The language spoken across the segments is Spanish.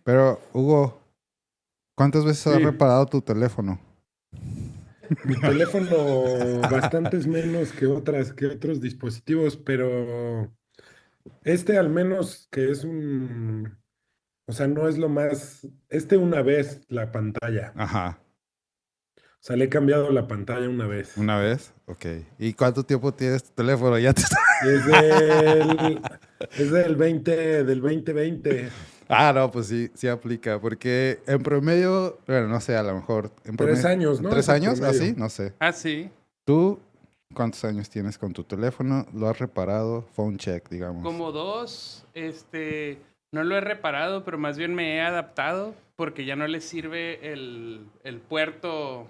Pero, Hugo, ¿cuántas veces has Sí, reparado tu teléfono? mi teléfono bastantes menos que otros dispositivos, pero este al menos que es o sea, no es lo más, una vez la pantalla, Ajá. o sea, le he cambiado la pantalla una vez. ¿Una vez? Ok. ¿Y cuánto tiempo tienes tu teléfono? Ya te está... Es del, es del 2020, Ah, no, pues sí, sí aplica. Porque en promedio, bueno, no sé, a lo mejor en tres promedio, años, ¿no? ¿tres Es el años? ¿Así? promedio. No sé. Ah, sí. ¿Tú cuántos años tienes con tu teléfono? ¿Lo has reparado? Phone check, digamos. Como dos, no lo he reparado, pero más bien me he adaptado porque ya no le sirve el puerto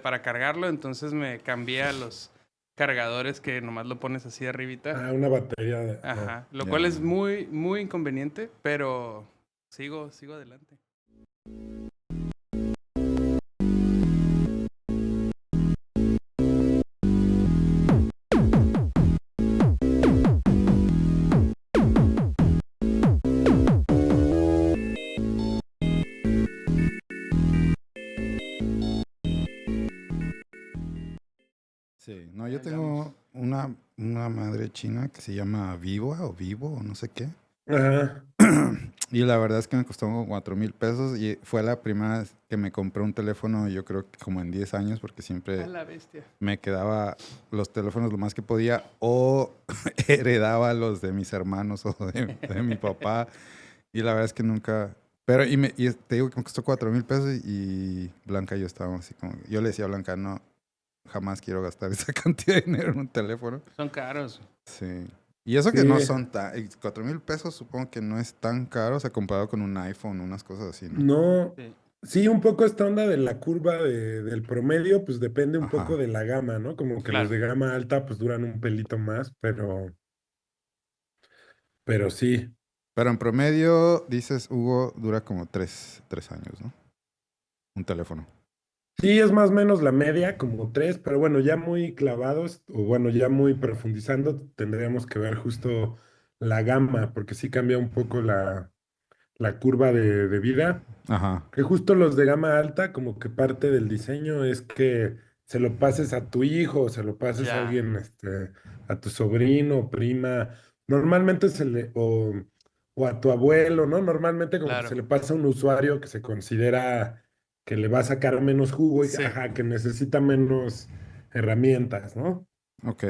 para cargarlo, entonces me cambié a los cargadores que nomás lo pones así arribita. Ah, una batería Ajá, lo cual es Ya. muy, muy inconveniente, pero sigo adelante. Sí, no, yo Ahí vamos. tengo una madre china que se llama Viva o Vivo o no sé qué. Ajá. Y la verdad es que me costó como 4,000 pesos y fue la primera vez que me compré un teléfono, yo creo que como en 10 años, porque A siempre la bestia. me quedaba los teléfonos lo más que podía o heredaba los de mis hermanos o de mi papá. Y la verdad es que nunca... Pero, y te digo que me costó 4,000 pesos y Blanca y yo estábamos así como... Yo le decía a Blanca, no, jamás quiero gastar esa cantidad de dinero en un teléfono. Son caros. Sí. Y eso que no Sí, son tan... 4,000 pesos supongo que no es tan caro, o sea, comparado con un iPhone, unas cosas así, ¿no? no, Sí, sí, un poco esta onda de la curva del promedio, pues depende un poco Ajá. de la gama, ¿no? Como que los claro. de gama alta pues duran un pelito más, pero sí. Pero en promedio, dices, Hugo, dura como tres años, ¿no? Un teléfono. Sí, es más o menos la media, como tres, pero bueno, ya muy clavados, o bueno, ya muy profundizando, tendríamos que ver justo la gama, porque sí cambia un poco la curva de vida. Ajá. Que justo los de gama alta, como que parte del diseño es que se lo pases a tu hijo, o se lo pases a Ya, alguien, a tu sobrino, prima, normalmente o a tu abuelo, ¿no? Normalmente como que se claro. le pasa a un usuario que se considera que le va a sacar menos jugo y, Sí. ajá, que necesita menos herramientas, ¿no? Ok.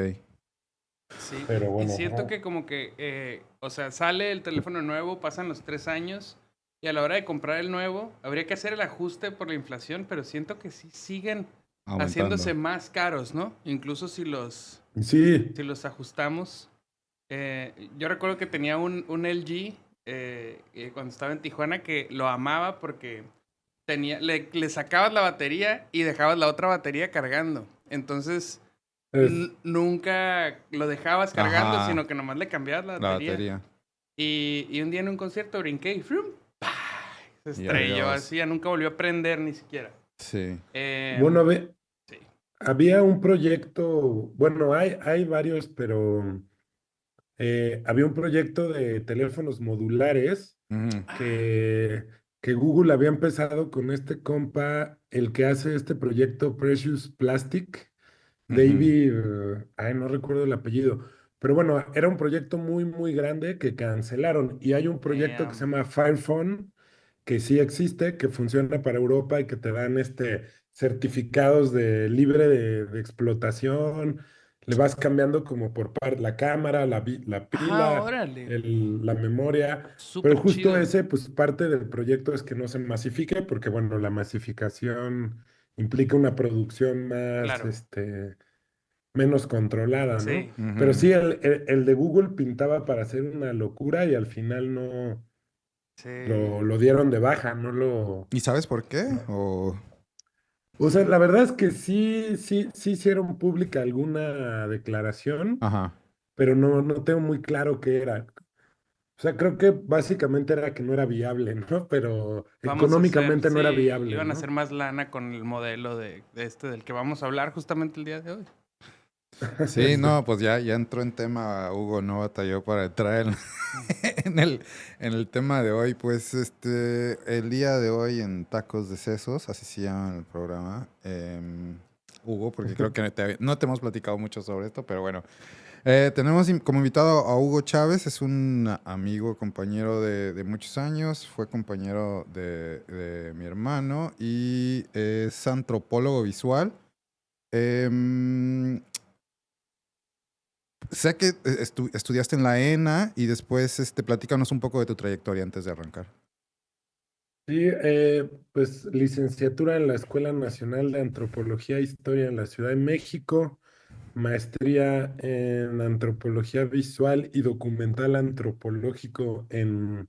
Sí, Pero y bueno, siento que como que, o sea, sale el teléfono nuevo, pasan los 3 años y a la hora de comprar el nuevo habría que hacer el ajuste por la inflación, pero siento que sí siguen Aumentando. haciéndose más caros, ¿no? Incluso sí, si los ajustamos. Yo recuerdo que tenía un LG cuando estaba en Tijuana que lo amaba porque le sacabas la batería y dejabas la otra batería cargando. Entonces es, nunca lo dejabas cargando, Ajá. sino que nomás le cambiabas la La batería. batería. Y un día en un concierto brinqué y ¡frum! ¡Pah! Se Y estrelló adiós. así, ya nunca volvió a prender ni siquiera. Sí. bueno, Em, sí. había un proyecto, bueno, hay varios, pero... había un proyecto de teléfonos modulares Ujú. que, que Google había empezado con este compa, el que hace este proyecto Precious Plastic, Ujú. David, ay, no recuerdo el apellido, pero bueno, era un proyecto muy, muy grande que cancelaron y hay un proyecto que se Damn. llama Firephone, que sí existe, que funciona para Europa y que te dan certificados de libre de explotación. Le vas cambiando como por par la cámara, la Ah, pila, órale. la memoria. Pero Súper justo chido. ese, pues parte del proyecto es que no se masifique, porque bueno, la masificación implica una producción más, Claro. menos controlada, ¿no? Sí. Pero Ujú. sí, el de Google pintaba para hacer una locura y al final no Sí. lo dieron de baja, no lo... ¿Y sabes por qué? no. O... O sea, la verdad es que sí hicieron pública alguna declaración, Ajá. pero no tengo muy claro qué era. O sea, creo que básicamente era que no era viable, ¿no? Pero Vamos a hacer, económicamente no era sí, viable, iban a hacer ¿no? más lana con el modelo de este del que vamos a hablar justamente el día de hoy. Sí, no, pues ya entró en tema, Hugo, no batalló para entrar en el, en el tema de hoy. Pues el día de hoy en Tacos de Sesos, así se llama el programa, Hugo, porque creo que no te hemos platicado mucho sobre esto, pero bueno. Tenemos como invitado a Hugo Chávez, es un amigo, compañero de muchos años, fue compañero de mi hermano y es antropólogo visual. Em, Sé que estudiaste en la ENA y después platícanos un poco de tu trayectoria antes de arrancar. Sí, pues licenciatura en la Escuela Nacional de Antropología e Historia en la Ciudad de México, maestría en Antropología Visual y Documental Antropológico en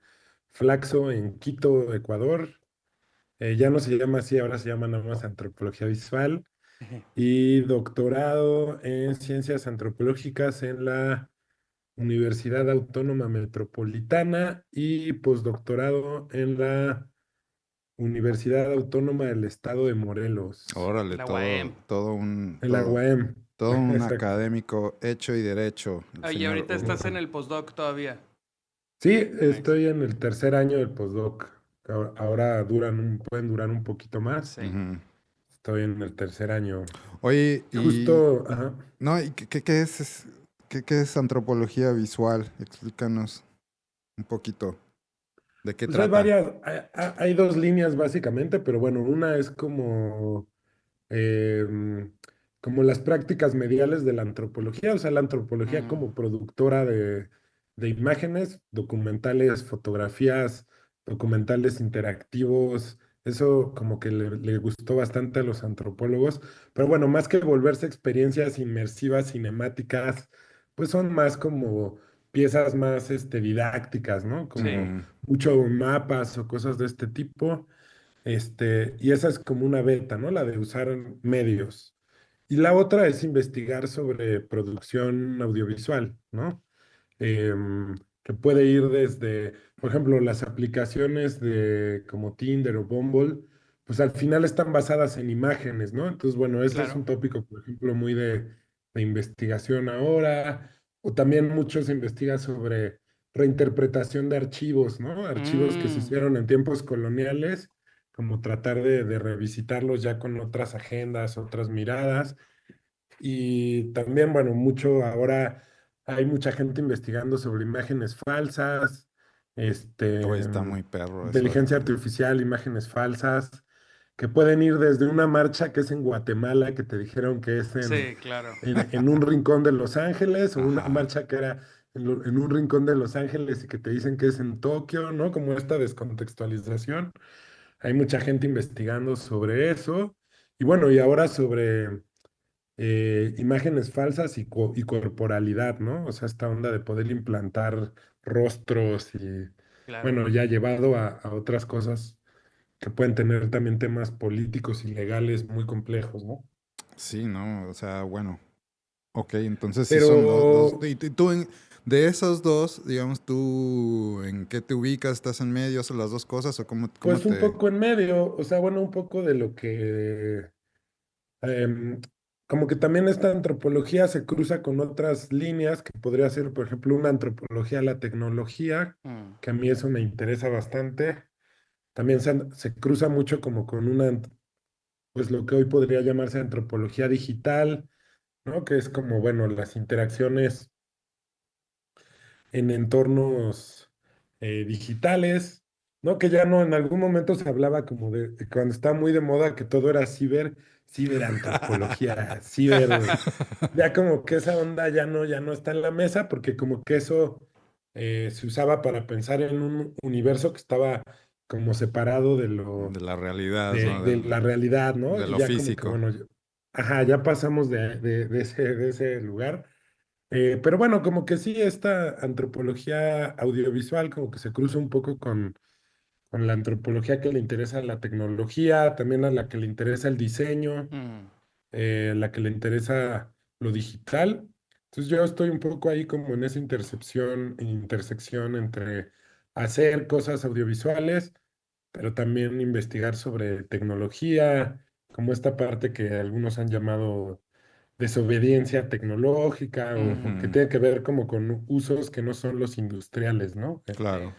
Flaxo, en Quito, Ecuador. Ya no se llama así, ahora se llama nada más Antropología Visual. Y doctorado en Ciencias Antropológicas en la Universidad Autónoma Metropolitana y postdoctorado en la Universidad Autónoma del Estado de Morelos, Órale, La UAM. en la UAM. todo un Exacto. académico hecho y derecho, el Oye, señor ahorita Hugo. estás en el postdoc todavía. Sí, Nice. estoy en el tercer año del postdoc. Ahora pueden durar un poquito más. Sí. Ujú. Estoy en el tercer año. Oye, y Justo, ajá. no, ¿y qué es antropología visual? Explícanos un poquito de qué Pues hay trata. varias, hay dos líneas básicamente, pero bueno, una es em, como las prácticas mediales de la antropología, o sea, la antropología Mm, como productora de imágenes, documentales, fotografías, documentales interactivos, eso como que le gustó bastante a los antropólogos, pero bueno, más que volverse experiencias inmersivas, cinemáticas, pues son más como piezas más didácticas, ¿no? sí, Como Ujú. mucho mapas o cosas de este tipo. Y esa es como una beta, ¿no? La de usar medios. Y la otra es investigar sobre producción audiovisual, ¿no? Que puede ir desde, por ejemplo, las aplicaciones de como Tinder o Bumble, pues al final están basadas en imágenes, ¿no? Entonces, bueno, ese es claro. un tópico, por ejemplo, muy de investigación ahora, o también mucho se investiga sobre reinterpretación de archivos, ¿no? Archivos que se Mm, hicieron en tiempos coloniales, como tratar de revisitarlos ya con otras agendas, otras miradas. Y también, bueno, mucho ahora hay mucha gente investigando sobre imágenes falsas, Oye, está muy perro eso. inteligencia artificial, imágenes falsas, que pueden ir desde una marcha que es en Guatemala, que te dijeron que es sí, claro. en un rincón de Los Ángeles, o una Ajá. marcha que era en un rincón de Los Ángeles y que te dicen que es en Tokio, ¿no? Como esta descontextualización. Hay mucha gente investigando sobre eso. Y bueno, y ahora sobre imágenes falsas y corporalidad, ¿no? O sea, esta onda de poder implantar rostros y, Claro. bueno, ya llevado a otras cosas que pueden tener también temas políticos y legales muy complejos, ¿no? Sí, ¿no? O sea, bueno. Ok, entonces sí son dos. Pero, Y tú de esos dos, digamos, tú en qué te ubicas, estás en medio, haces las dos cosas o cómo pues un te... poco en medio, o sea, bueno, un poco de lo que, em, como que también esta antropología se cruza con otras líneas, que podría ser, por ejemplo, una antropología a la tecnología, Mm, que a mí eso me interesa bastante. También se cruza mucho como con pues lo que hoy podría llamarse antropología digital, ¿no? Que es como, bueno, las interacciones en entornos digitales, ¿no? Que ya no, en algún momento se hablaba como de cuando estaba muy de moda que todo era ciberantropología, ya como que esa onda ya no está en la mesa porque como que eso se usaba para pensar en un universo que estaba como separado De la realidad, ¿no? de la realidad, ¿no? De Y lo ya como que, físico. bueno, ajá, ya pasamos de ese lugar. Pero bueno, como que sí, esta antropología audiovisual como que se cruza un poco con la antropología que le interesa la tecnología, también a la que le interesa el diseño, mm, la que le interesa lo digital. Entonces yo estoy un poco ahí como en esa intersección entre hacer cosas audiovisuales, pero también investigar sobre tecnología, como esta parte que algunos han llamado desobediencia tecnológica o que Mm, Ujú, tiene que ver como con usos que no son los industriales, ¿no? sí. claro,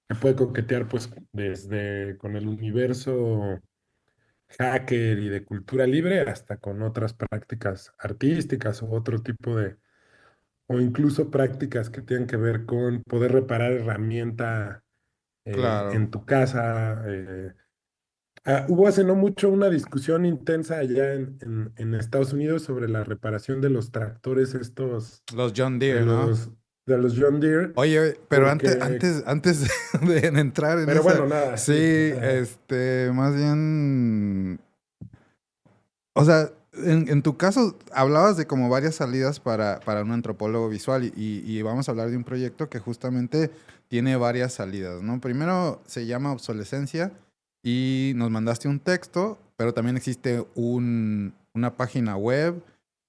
Que puede coquetear pues desde con el universo hacker y de cultura libre hasta con otras prácticas artísticas o otro tipo de, o incluso prácticas que tienen que ver con poder reparar herramienta claro. en tu casa. Hubo hace no mucho una discusión intensa allá en Estados Unidos sobre la reparación de los tractores estos, Los John de Deere, ¿no? los, de los John Deere, Oye, pero porque, antes de entrar en pero esa, bueno, nada, sí, sí. más bien, o sea, en tu caso hablabas de como varias salidas para un antropólogo visual y vamos a hablar de un proyecto que justamente tiene varias salidas, ¿no? Primero se llama obsolescencia y nos mandaste un texto, pero también existe una página web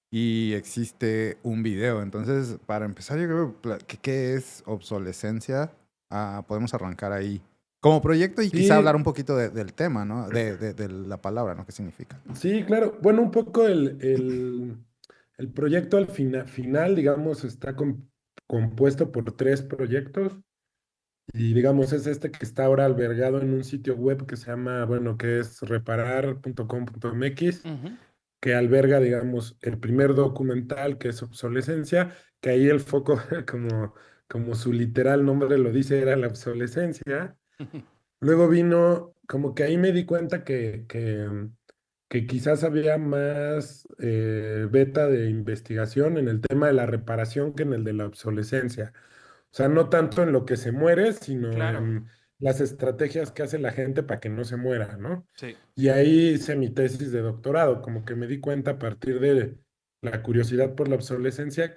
y existe un video. Entonces, para empezar, yo creo que ¿qué es obsolescencia? Podemos arrancar ahí. Como proyecto y quizá hablar Sí, un poquito del tema, ¿no? De la palabra, ¿no? ¿Qué significa? sí, claro. Bueno, un poco el proyecto al final, digamos, está compuesto por tres proyectos y digamos es este que está ahora albergado en un sitio web que se llama, bueno, que es reparar.com.mx, Ujú. que alberga, digamos, el primer documental que es obsolescencia, que ahí el foco, como su literal nombre lo dice, era la obsolescencia. Luego vino, como que ahí me di cuenta que quizás había más beta de investigación en el tema de la reparación que en el de la obsolescencia. O sea, no tanto en lo que se muere, sino Claro, en las estrategias que hace la gente para que no se muera, ¿no? sí, Y ahí hice mi tesis de doctorado, como que me di cuenta a partir de la curiosidad por la obsolescencia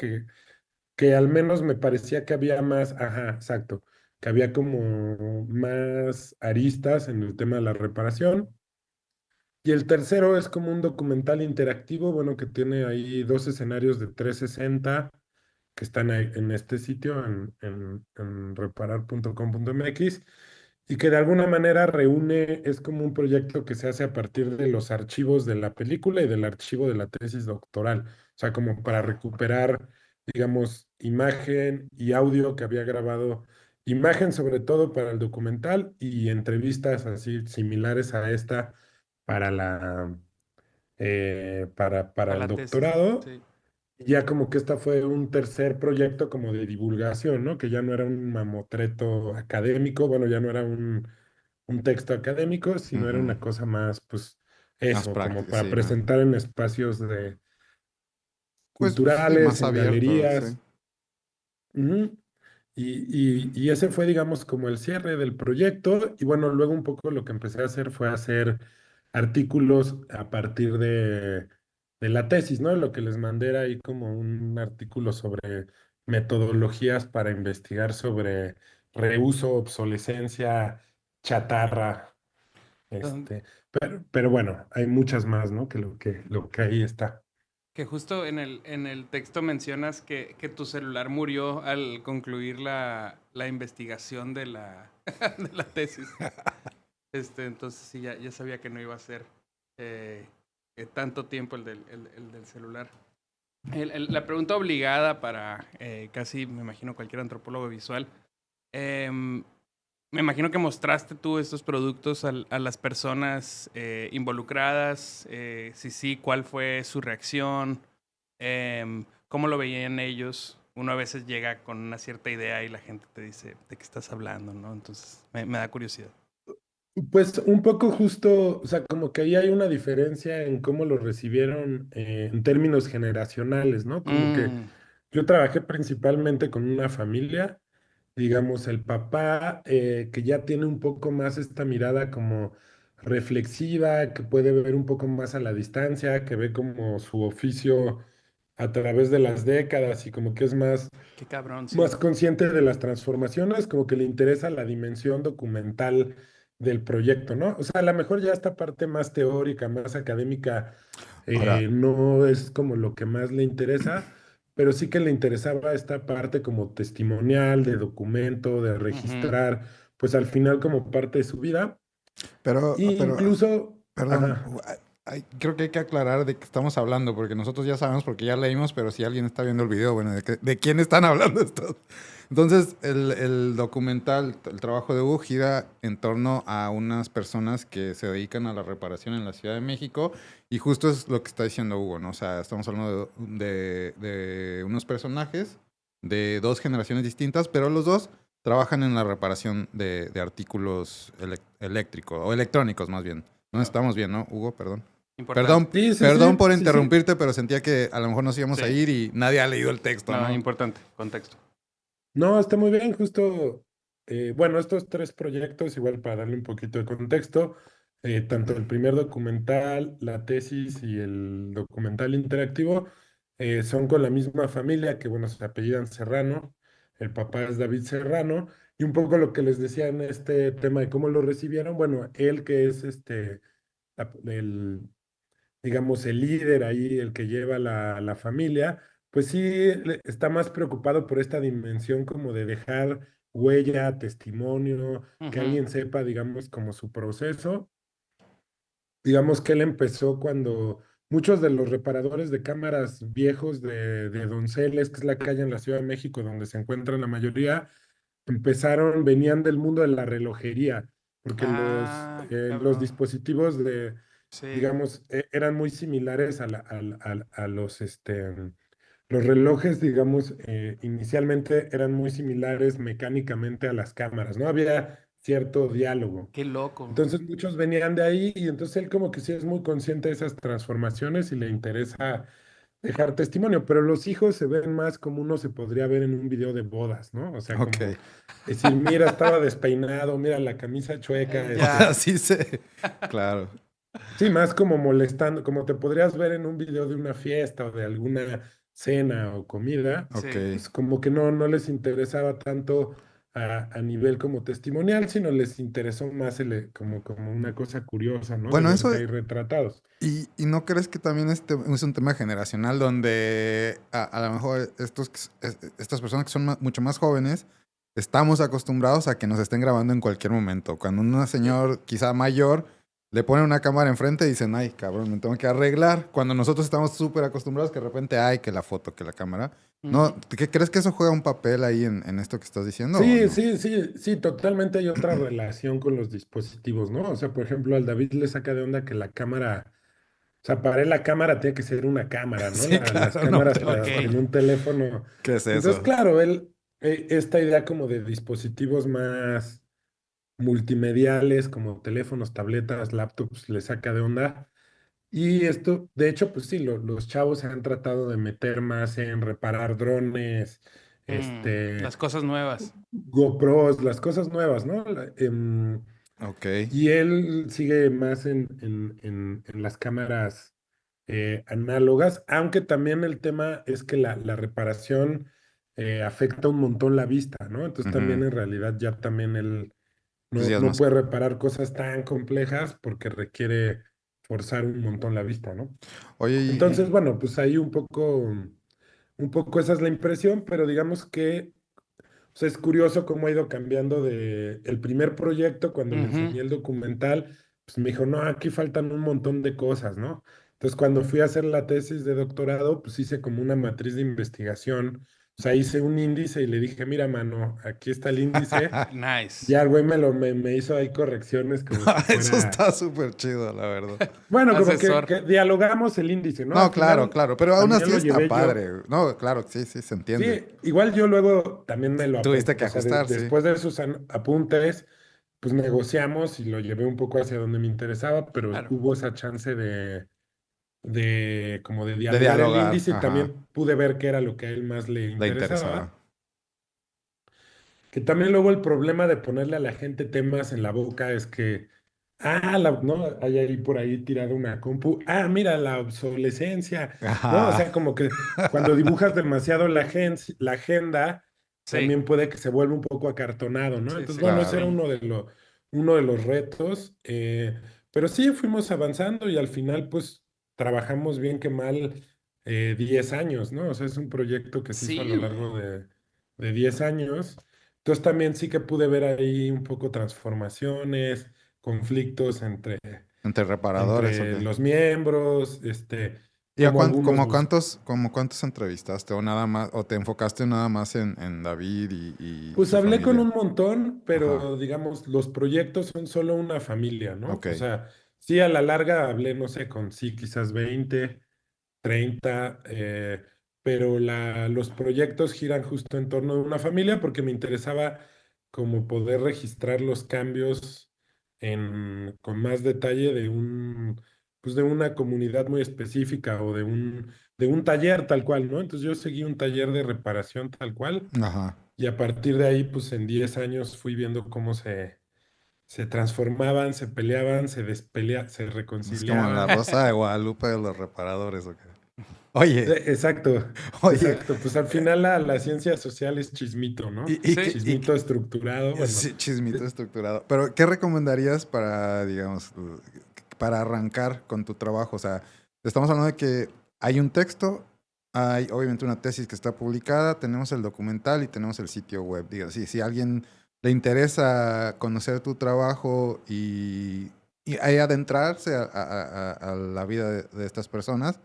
que al menos me parecía que había más, ajá, exacto, que había como más aristas en el tema de la reparación. Y el tercero es como un documental interactivo, bueno, que tiene ahí dos escenarios de 360 que están ahí en este sitio, en reparar.com.mx, y que de alguna manera reúne, es como un proyecto que se hace a partir de los archivos de la película y del archivo de la tesis doctoral. O sea, como para wow. recuperar, digamos, imagen y audio que había grabado, imagen sobre todo para el documental y entrevistas así similares a esta para para Para el la tesis, doctorado. sí. Y ya como que esta fue un tercer proyecto como de divulgación, ¿no? Que ya no era un mamotreto académico, bueno, ya no era un texto académico, sino era Ujú. una cosa más, pues, Más eso, como práctico, para sí, ¿no? presentar en espacios de Pues sí, culturales, más en abierto, sí. galerías. Ujú. Y ese fue, digamos, como el cierre del proyecto. Y bueno, luego un poco lo que empecé a hacer fue hacer artículos a partir de la tesis, ¿no? Lo que les mandé era ahí como un artículo sobre metodologías para investigar sobre reuso, obsolescencia, chatarra. Don- Pero bueno, hay muchas más, ¿no? Que lo que ahí está. Que justo en el texto mencionas que tu celular murió al concluir la investigación de de la tesis. Entonces sí, ya sabía que no iba a ser eh, tanto tiempo el del celular. La pregunta obligada para casi, me imagino, cualquier antropólogo visual. em, Me imagino que mostraste tú estos productos a las personas involucradas. Si sí, ¿cuál fue su reacción? ¿Cómo lo veían ellos? Uno a veces llega con una cierta idea y la gente te dice de qué estás hablando, ¿no? Entonces me da curiosidad. Pues un poco justo, o sea, como que ahí hay una diferencia en cómo lo recibieron en términos generacionales, ¿no? Como que Mm, yo trabajé principalmente con una familia, digamos, el papá que ya tiene un poco más esta mirada como reflexiva, que puede ver un poco más a la distancia, que ve como su oficio a través de las décadas y como que es qué cabrón, sí. más consciente de las transformaciones, como que le interesa la dimensión documental del proyecto, ¿no? O sea, a lo mejor ya esta parte más teórica, más académica, Ahora, no es como lo que más le interesa, pero sí que le interesaba esta parte como testimonial, de documento, de Ujú. registrar, pues al final como parte de su vida. pero, Y pero, incluso, perdón, ajá. creo que hay que aclarar de qué estamos hablando, porque nosotros ya sabemos, porque ya leímos, pero si alguien está viendo el video, bueno, ¿de quién están hablando estos? Entonces, el documental, el trabajo de Hugo gira en torno a unas personas que se dedican a la reparación en la Ciudad de México, y justo es lo que está diciendo Hugo, ¿no? O sea, estamos hablando de unos personajes de dos generaciones distintas, pero los dos trabajan en la reparación de artículos eléctricos, o electrónicos más bien. No estamos bien, ¿no, Hugo? Perdón. Importante. Sí, sí, Perdón por sí, sí, sí. interrumpirte, pero sentía que a lo mejor nos íbamos a Sí. ir y nadie ha leído el texto, No, ¿no? importante. Contexto. No, está muy bien, justo, bueno, estos 3 proyectos, igual para darle un poquito de contexto, tanto el primer documental, la tesis y el documental interactivo, son con la misma familia que, bueno, se apellidan Serrano, el papá es David Serrano, y un poco lo que les decía en este tema de cómo lo recibieron, bueno, él que es el, digamos, el líder ahí, el que lleva la familia, pues sí está más preocupado por esta dimensión como de dejar huella, testimonio, que Ujú. alguien sepa, digamos, como su proceso. Digamos que él empezó cuando muchos de los reparadores de cámaras viejos de Donceles, que es la calle en la Ciudad de México donde se encuentran la mayoría, venían del mundo de la relojería, porque Ah, los cabrón. dispositivos Sí. digamos, eran muy similares a los relojes, digamos, inicialmente eran muy similares mecánicamente a las cámaras, ¿no? Había cierto diálogo. Qué loco. Entonces muchos venían de ahí y entonces él como que sí es muy consciente de esas transformaciones y le interesa dejar testimonio, pero los hijos se ven más como uno se podría ver en un video de bodas, ¿no? O sea, Ok. como decir, mira, estaba despeinado, mira la camisa chueca, Ya. Así se... Claro. sí, más como molestando, como te podrías ver en un video de una fiesta o de alguna cena o comida, Ok. Sí. pues como que no les interesaba tanto a nivel como testimonial, sino les interesó más como una cosa curiosa, ¿no? De Bueno, eso... verse ahí retratados. ¿Y no crees que también es un tema generacional donde a lo mejor estas personas que son mucho más jóvenes estamos acostumbrados a que nos estén grabando en cualquier momento? Cuando un señor quizá mayor le pone una cámara enfrente y dicen, ay, cabrón, me tengo que arreglar. Cuando nosotros estamos súper acostumbrados que de repente, ay, que la foto, que la cámara. Ujú. ¿No? ¿Qué crees que eso juega un papel ahí en esto que estás diciendo o Sí, no? sí, sí, sí, totalmente hay otra relación con los dispositivos, ¿no? O sea, por ejemplo, al David le saca de onda que la cámara, o sea, para él la cámara tiene que ser una cámara, ¿no? Sí, Las claro, no. cámaras Ok. en un teléfono. ¿Qué es Entonces, eso? claro, él, esta idea como de dispositivos más multimediales, como teléfonos, tabletas, laptops, le saca de onda. Y esto, de hecho, pues sí, los chavos se han tratado de meter más en reparar drones, Las cosas nuevas. GoPros, las cosas nuevas, ¿no? Ok. Y él sigue más en las cámaras análogas, aunque también el tema es que la reparación afecta un montón la vista, ¿no? Entonces también Ujú. en realidad ya también él Pues ya es no más... puede reparar cosas tan complejas porque requiere forzar un montón la vista, ¿no? Oye, Entonces, Sí. bueno, pues ahí un poco esa es la impresión, pero digamos que o sea, es curioso cómo ha ido cambiando de el primer proyecto, cuando le Ujú. enseñé el documental, pues me dijo, no, aquí faltan un montón de cosas, ¿no? Entonces, cuando fui a hacer la tesis de doctorado, pues hice como una matriz de investigación. O sea, hice un índice y le dije, mira, mano, aquí está el índice. Nice. Ya el güey me hizo ahí correcciones como si Eso fuera, está súper chido, la verdad. bueno, como Asesor. que dialogamos el índice, ¿no? No, Al claro, final claro, pero aún así también lo está llevé yo. padre. No, claro, sí, sí, se entiende. Sí, igual yo luego también Tuviste que o sea, ajustar, sí. después de esos apuntes, pues negociamos y lo llevé un poco hacia donde me interesaba, pero Claro. hubo esa chance de como de De dialogar el dialogar, índice y ajá, también pude ver qué era lo que a él más le le interesaba. interesaba. Que también luego el problema de ponerle a la gente temas en la boca es que, ¿no? Hay ahí por ahí tirada una compu, mira, la obsolescencia, ¿no? O Ajá. sea, como que cuando dibujas demasiado la agenda, Sí. también puede que se vuelva un poco acartonado, ¿no? Sí, Entonces, sí, bueno, ese sí. era Claro. uno de los retos, pero sí fuimos avanzando y al final, pues, trabajamos bien que mal 10 años, ¿no? O sea, es un proyecto que se hizo a lo Sí, güey. largo de 10 años. Entonces también sí que pude ver ahí un poco transformaciones, conflictos entre Entre reparadores, entre ok. los miembros, ¿Y a como algunos como cuántos entrevistaste? ¿O nada más, o te enfocaste nada más en David y Pues su hablé con familia? un montón, Ajá, pero digamos, los proyectos son solo una familia, ¿no? ok. O sea, sí, a la larga hablé, no sé, con sí, quizás 20, 30, pero los proyectos giran justo en torno de una familia porque me interesaba como poder registrar los cambios con más detalle pues de una comunidad muy específica o de un taller tal cual, ¿no? Entonces yo seguí un taller de reparación tal cual. Ajá. Y a partir de ahí, pues en 10 años fui viendo cómo se transformaban, se peleaban, se Es como la reconciliaban. Rosa de Guadalupe de los reparadores, ok. Oye, Exacto, oye, exacto. Pues al final la ciencia social es chismito, ¿no? Sí. Chismito estructurado, bueno. sí, chismito eh, estructurado. Pero, ¿qué recomendarías para, digamos, para arrancar con tu trabajo? O sea, estamos hablando de que hay un texto, hay obviamente una tesis que está publicada, tenemos el documental y tenemos el sitio web. Diga, si a alguien le interesa conocer tu trabajo y ahí adentrarse a la vida de estas personas,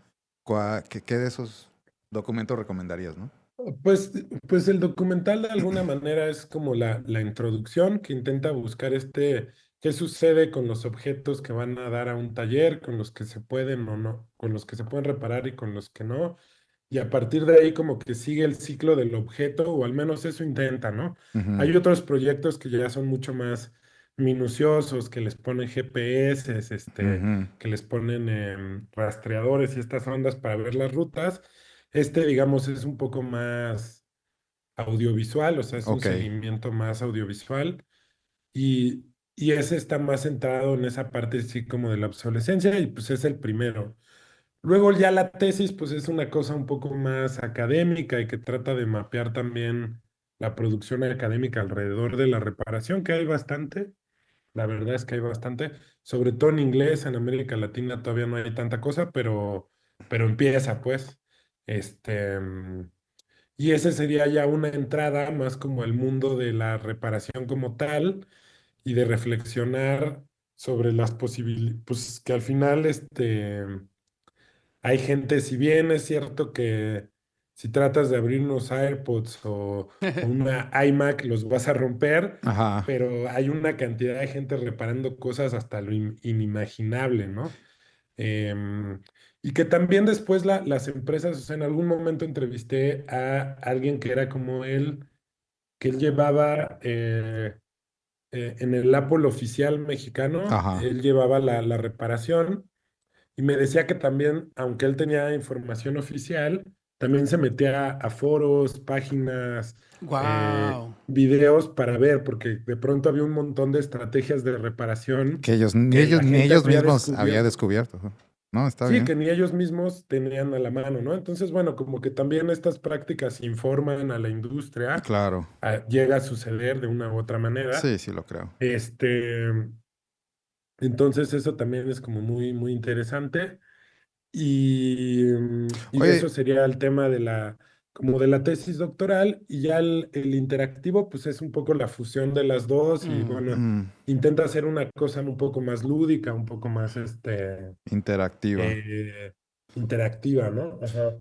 ¿qué de esos documentos recomendarías, no? Pues, pues el documental de alguna manera es como la introducción que intenta buscar qué sucede con los objetos que van a dar a un taller, con los que se pueden o no, con los que se pueden reparar y con los que no. Y a partir de ahí como que sigue el ciclo del objeto, o al menos eso intenta, ¿no? Ujú, Hay otros proyectos que ya son mucho más minuciosos, que les ponen GPS, ujú. que les ponen rastreadores y estas ondas para ver las rutas. Digamos, es un poco más audiovisual, o sea, es un Ok, seguimiento más audiovisual y ese está más centrado en esa parte así como de la obsolescencia y pues es el primero. Luego ya la tesis pues es una cosa un poco más académica y que trata de mapear también la producción académica alrededor de la reparación, que hay bastante, la verdad es que hay bastante, sobre todo en inglés, en América Latina todavía no hay tanta cosa, pero empieza pues. Este, mm, y ese sería ya una entrada más como al mundo de la reparación como tal y de reflexionar sobre las posibilidades, pues que al final hay gente, si bien es cierto que si tratas de abrir unos AirPods o una iMac los vas a romper, ajá, pero hay una cantidad de gente reparando cosas hasta lo inimaginable, ¿no? Em, y que también después las empresas, o sea, en algún momento entrevisté a alguien que era como él, que él llevaba en el Apple oficial mexicano, ajá. él llevaba la reparación y me decía que también, aunque él tenía información oficial, también se metía a foros, páginas, Wow. videos para ver, porque de pronto había un montón de estrategias de reparación Que ellos, que la ni gente ellos había mismos había descubierto. descubierto. No, está Sí, bien. que ni ellos mismos tenían a la mano, ¿no? Entonces, bueno, como que también estas prácticas informan a la industria, Claro. llega a suceder de una u otra manera. Sí, sí lo creo. Este, entonces eso también es como muy, muy interesante. Y Oye, eso sería el tema como de la tesis doctoral, y ya el interactivo, pues es un poco la fusión de las dos, y Mm. bueno, mm, intenta hacer una cosa un poco más lúdica, un poco más interactiva. eh, interactiva, ¿no? Ajá.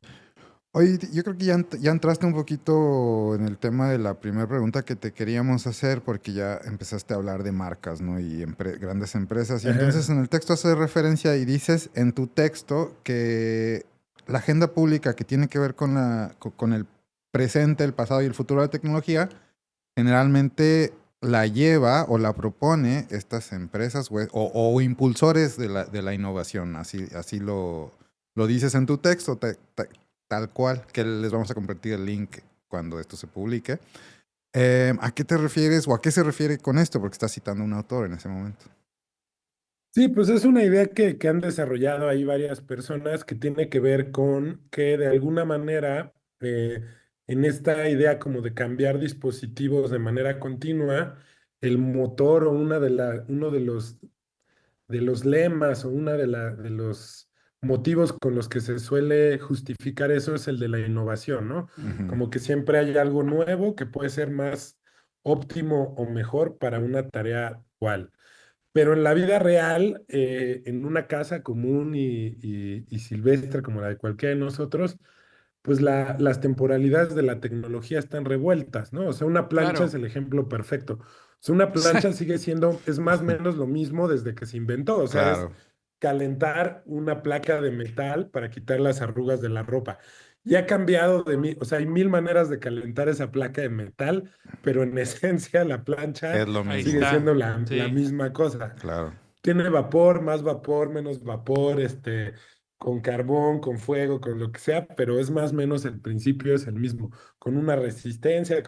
Oye, yo creo que ya entraste un poquito en el tema de la primera pregunta que te queríamos hacer, porque ya empezaste a hablar de marcas, ¿no? Y grandes empresas. Y entonces Ajá. en el texto haces referencia y dices en tu texto que la agenda pública que tiene que ver con el presente, el pasado y el futuro de la tecnología, generalmente la lleva o la propone estas empresas o impulsores de la innovación. Así lo dices en tu texto, tal cual, que les vamos a compartir el link cuando esto se publique. ¿A qué te refieres o a qué se refiere con esto? Porque estás citando a un autor en ese momento. Sí, pues es una idea que han desarrollado ahí varias personas que tiene que ver con que de alguna manera, en esta idea como de cambiar dispositivos de manera continua, el motor o uno de los lemas o de los motivos con los que se suele justificar eso es el de la innovación, ¿no? Ujú, Como que siempre hay algo nuevo que puede ser más óptimo o mejor para una tarea actual. Pero en la vida real, en una casa común y silvestre como la de cualquiera de nosotros, pues las temporalidades de la tecnología están revueltas, ¿no? O sea, una plancha es Claro. el ejemplo perfecto. O sea, una plancha sigue siendo, es más o menos lo mismo desde que se inventó. O sea, es Claro, calentar una placa de metal para quitar las arrugas de la ropa. Y ha cambiado de mí, o sea, hay mil maneras de calentar esa placa de metal, pero en esencia la plancha es lo Ahí sigue mismo, está. siendo la Sí. misma cosa. claro. Tiene vapor, más vapor, menos vapor, con carbón, con fuego, con lo que sea, pero es más o menos el principio es el mismo, con una resistencia,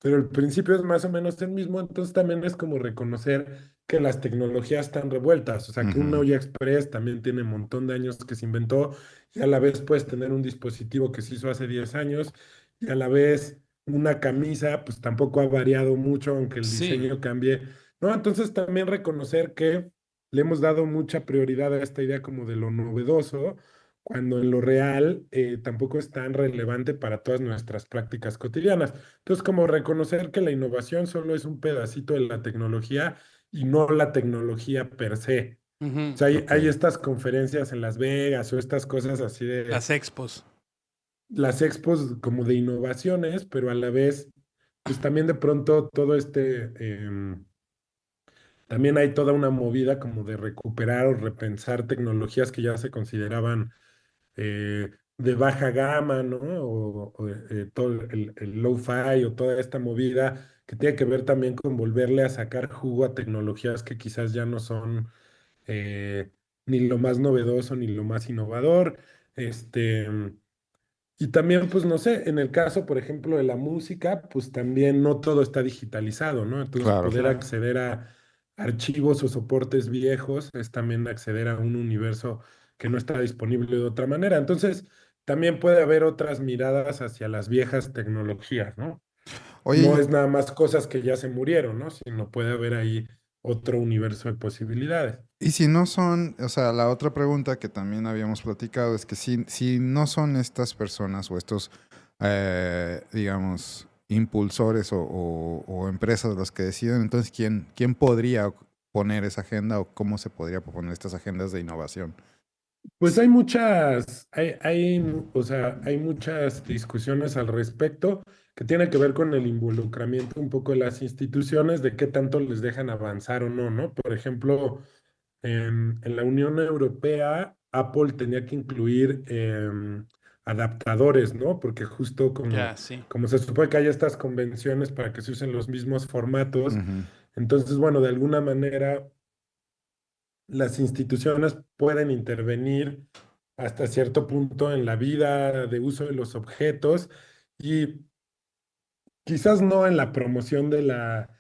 pero el principio es más o menos el mismo, entonces también es como reconocer que las tecnologías están revueltas, o sea, que un Ujú. olla express también tiene un montón de años que se inventó y a la vez puedes tener un dispositivo que se hizo hace 10 años y a la vez una camisa, pues tampoco ha variado mucho, aunque el Sí. diseño cambie, ¿no? Entonces también reconocer que le hemos dado mucha prioridad a esta idea como de lo novedoso, cuando en lo real tampoco es tan relevante para todas nuestras prácticas cotidianas. Entonces, como reconocer que la innovación solo es un pedacito de la tecnología y no la tecnología per se. O Ujú. sea, Ok. hay estas conferencias en Las Vegas o estas cosas así de Las expos. las expos como de innovaciones, pero a la vez, pues también de pronto todo también hay toda una movida como de recuperar o repensar tecnologías que ya se consideraban de baja gama, ¿no? Todo el lo-fi o toda esta movida que tiene que ver también con volverle a sacar jugo a tecnologías que quizás ya no son ni lo más novedoso ni lo más innovador. Este, y también, pues no sé, en el caso, por ejemplo, de la música, pues también no todo está digitalizado, ¿no? Entonces, Claro. poder Claro. acceder a archivos o soportes viejos es también acceder a un universo que no está disponible de otra manera. Entonces, también puede haber otras miradas hacia las viejas tecnologías, ¿no? No Oye, es nada más cosas que ya se murieron, ¿no? Sino puede haber ahí otro universo de posibilidades. y si no son, o sea, la otra pregunta que también habíamos platicado es que si no son estas personas o estos, digamos, impulsores o empresas los que deciden, entonces, ¿quién podría poner esa agenda o cómo se podría proponer estas agendas de innovación? Pues hay muchas, o sea, hay muchas discusiones al respecto que tienen que ver con el involucramiento un poco de las instituciones, de qué tanto les dejan avanzar o no, ¿no? Por ejemplo, en la Unión Europea, Apple tenía que incluir adaptadores, ¿no? Porque justo Ya, sí. como se supone que hay estas convenciones para que se usen los mismos formatos, Ujú. entonces, bueno, de alguna manera las instituciones pueden intervenir hasta cierto punto en la vida de uso de los objetos y quizás no en la promoción De la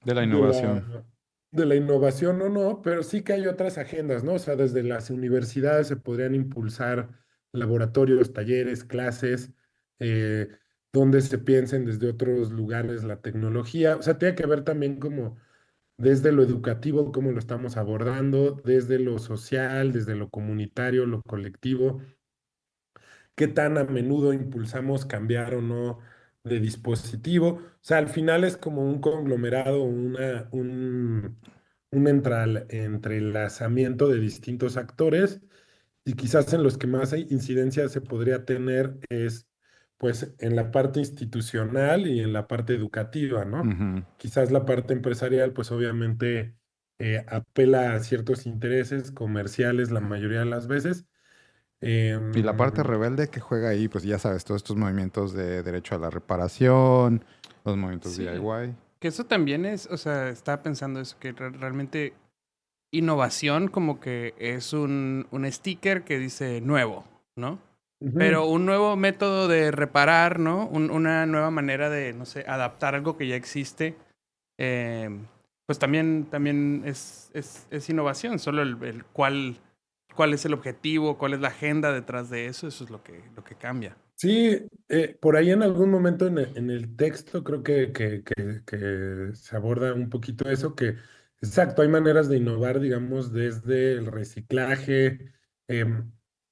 de innovación. la, de la innovación o no, pero sí que hay otras agendas, ¿no? O sea, desde las universidades se podrían impulsar laboratorios, talleres, clases, eh, donde se piensen desde otros lugares la tecnología. O sea, tiene que ver también como desde lo educativo, cómo lo estamos abordando, desde lo social, desde lo comunitario, lo colectivo, qué tan a menudo impulsamos cambiar o no de dispositivo. O sea, al final es como un conglomerado, un entrelazamiento de distintos actores y quizás en los que más hay incidencia se podría tener es pues en la parte institucional y en la parte educativa, ¿no? Ujú. Quizás la parte empresarial pues obviamente apela a ciertos intereses comerciales la mayoría de las veces. Y la parte Em, rebelde que juega ahí, pues ya sabes, todos estos movimientos de derecho a la reparación, los movimientos Sí. DIY. Que eso también es, o sea, estaba pensando eso, que realmente innovación como que es un sticker que dice nuevo, ¿no? Pero ujú. un nuevo método de reparar, ¿no? Una nueva manera de, no sé, adaptar algo que ya existe, eh, pues también es innovación. Solo el cuál es el objetivo, cuál es la agenda detrás de eso es lo que cambia. Sí, por ahí en algún momento en el texto creo que se aborda un poquito eso, que exacto, hay maneras de innovar, digamos, desde el reciclaje.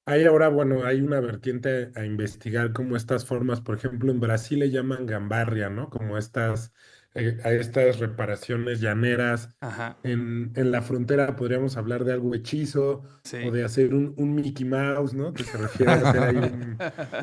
Hay ahora, bueno, hay una vertiente a investigar como estas formas, por ejemplo, en Brasil le llaman gambarria, ¿no? Como estas a estas reparaciones llaneras. Ajá, En la frontera podríamos hablar de algo hechizo o sí. de hacer un Mickey Mouse, ¿no? Que se refiere a hacer ahí